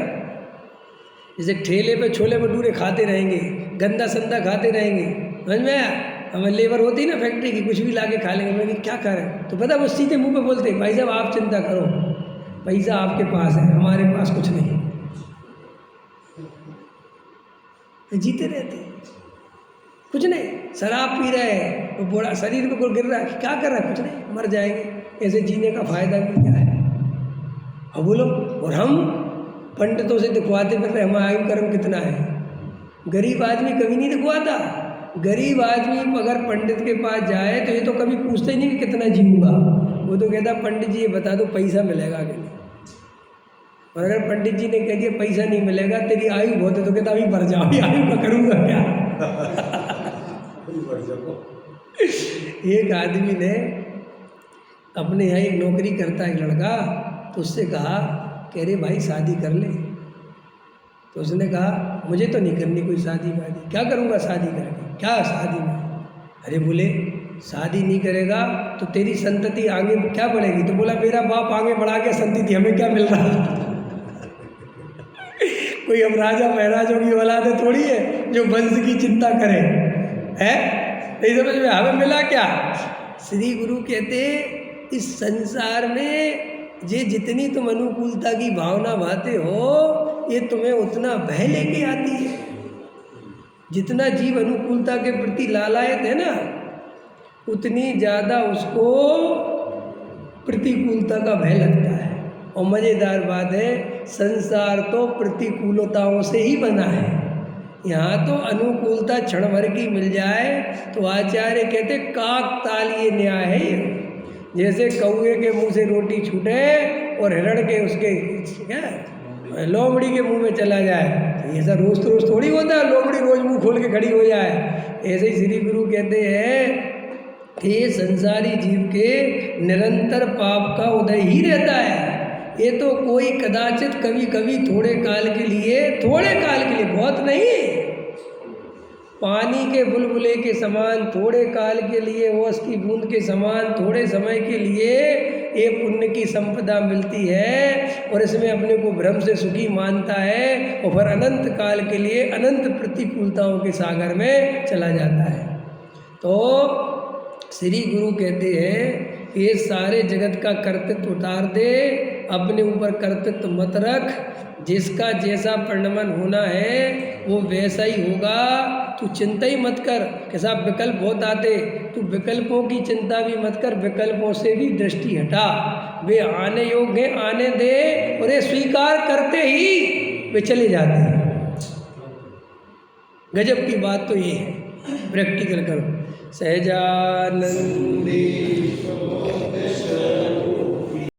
जैसे ठेले पे छोले भटूरे खाते रहेंगे, गंदा संदा खाते रहेंगे, समझ में आया? हमें लेबर होती ना फैक्ट्री की, कुछ भी ला के खा लेंगे, बोलेंगे क्या खा रहे हैं, तो पता वो सीधे मुंह पे बोलते भाई साहब आप चिंता करो, पैसा आपके पास है, हमारे पास कुछ नहीं। जीते रहते कुछ नहीं, शराब पी रहे हैं वो बूढ़ा शरीर पे कोई गिर रहा है, क्या कर रहा है, कुछ नहीं, मर जाएंगे। ऐसे जीने का फायदा भी क्या है? अब बोलो, और हम पंडितों से दिखवाते फिर हमारा आयु कर्म कितना है। गरीब आदमी कभी नहीं दिखवाता। गरीब आदमी अगर पंडित के पास जाए तो ये तो कभी पूछते ही नहीं कि कितना जीऊँगा, वो तो कहता पंडित जी ये बता दो पैसा मिलेगा कि नहीं। और अगर पंडित जी ने कह दिया पैसा नहीं मिलेगा, तेरी आयु बहुत है, तो कहता अभी मर जाओ, आयु का करूँगा क्या। एक आदमी ने अपने यहाँ एक नौकरी करता है एक लड़का, तो उससे कहा कह रहे भाई शादी कर ले। तो उसने कहा मुझे तो नहीं करनी कोई शादी वादी, क्या करूँगा शादी करके, क्या शादी में। अरे बोले शादी नहीं करेगा तो तेरी संतति आगे क्या बढ़ेगी। तो बोला मेरा बाप आगे बढ़ा के संतति, हमें क्या मिल रहा। कोई हम राजा महाराजों की औलादे थोड़ी है जो वंश की चिंता करे, है नहीं समझ में, हमें मिला क्या। श्री गुरु कहते इस संसार में ये जितनी तुम अनुकूलता की भावना भाते हो ये तुम्हें उतना भय लेके आती है। जितना जीव अनुकूलता के प्रति लालायत है ना, उतनी ज़्यादा उसको प्रतिकूलता का भय लगता है। और मज़ेदार बात है, संसार तो प्रतिकूलताओं से ही बना है। यहाँ तो अनुकूलता क्षण भर की मिल जाए तो आचार्य कहते काकतालीय न्याय है ये। जैसे कौए के मुंह से रोटी छूटे और हिरण के उसके क्या लोमड़ी के मुंह में चला जाए, तो ऐसा रोज तो रोज थोड़ी होता है लोमड़ी रोज मुंह खोल के खड़ी हो जाए। ऐसे ही श्री गुरु कहते हैं कि संसारी जीव के निरंतर पाप का उदय ही रहता है। ये तो कोई कदाचित कभी कभी थोड़े काल के लिए, बहुत नहीं, पानी के बुलबुले के समान थोड़े काल के लिए, ओस की बूंद के समान थोड़े समय के लिए ये पुण्य की संपदा मिलती है और इसमें अपने को भ्रम से सुखी मानता है और फिर अनंत काल के लिए अनंत प्रतिकूलताओं के सागर में चला जाता है। तो श्री गुरु कहते हैं ये सारे जगत का कर्तृत्व उतार दे, अपने ऊपर कर्तृत्व मत रख, जिसका जैसा परिणमन होना है वो वैसा ही होगा। तू चिंता ही मत कर कि साहब विकल्प बहुत आते, तू विकल्पों की चिंता भी मत कर, विकल्पों से भी दृष्टि हटा। वे आने योग्य आने दे और ये स्वीकार करते ही वे चले जाते हैं। गजब की बात तो ये है, प्रैक्टिकल करो। सहजानंदी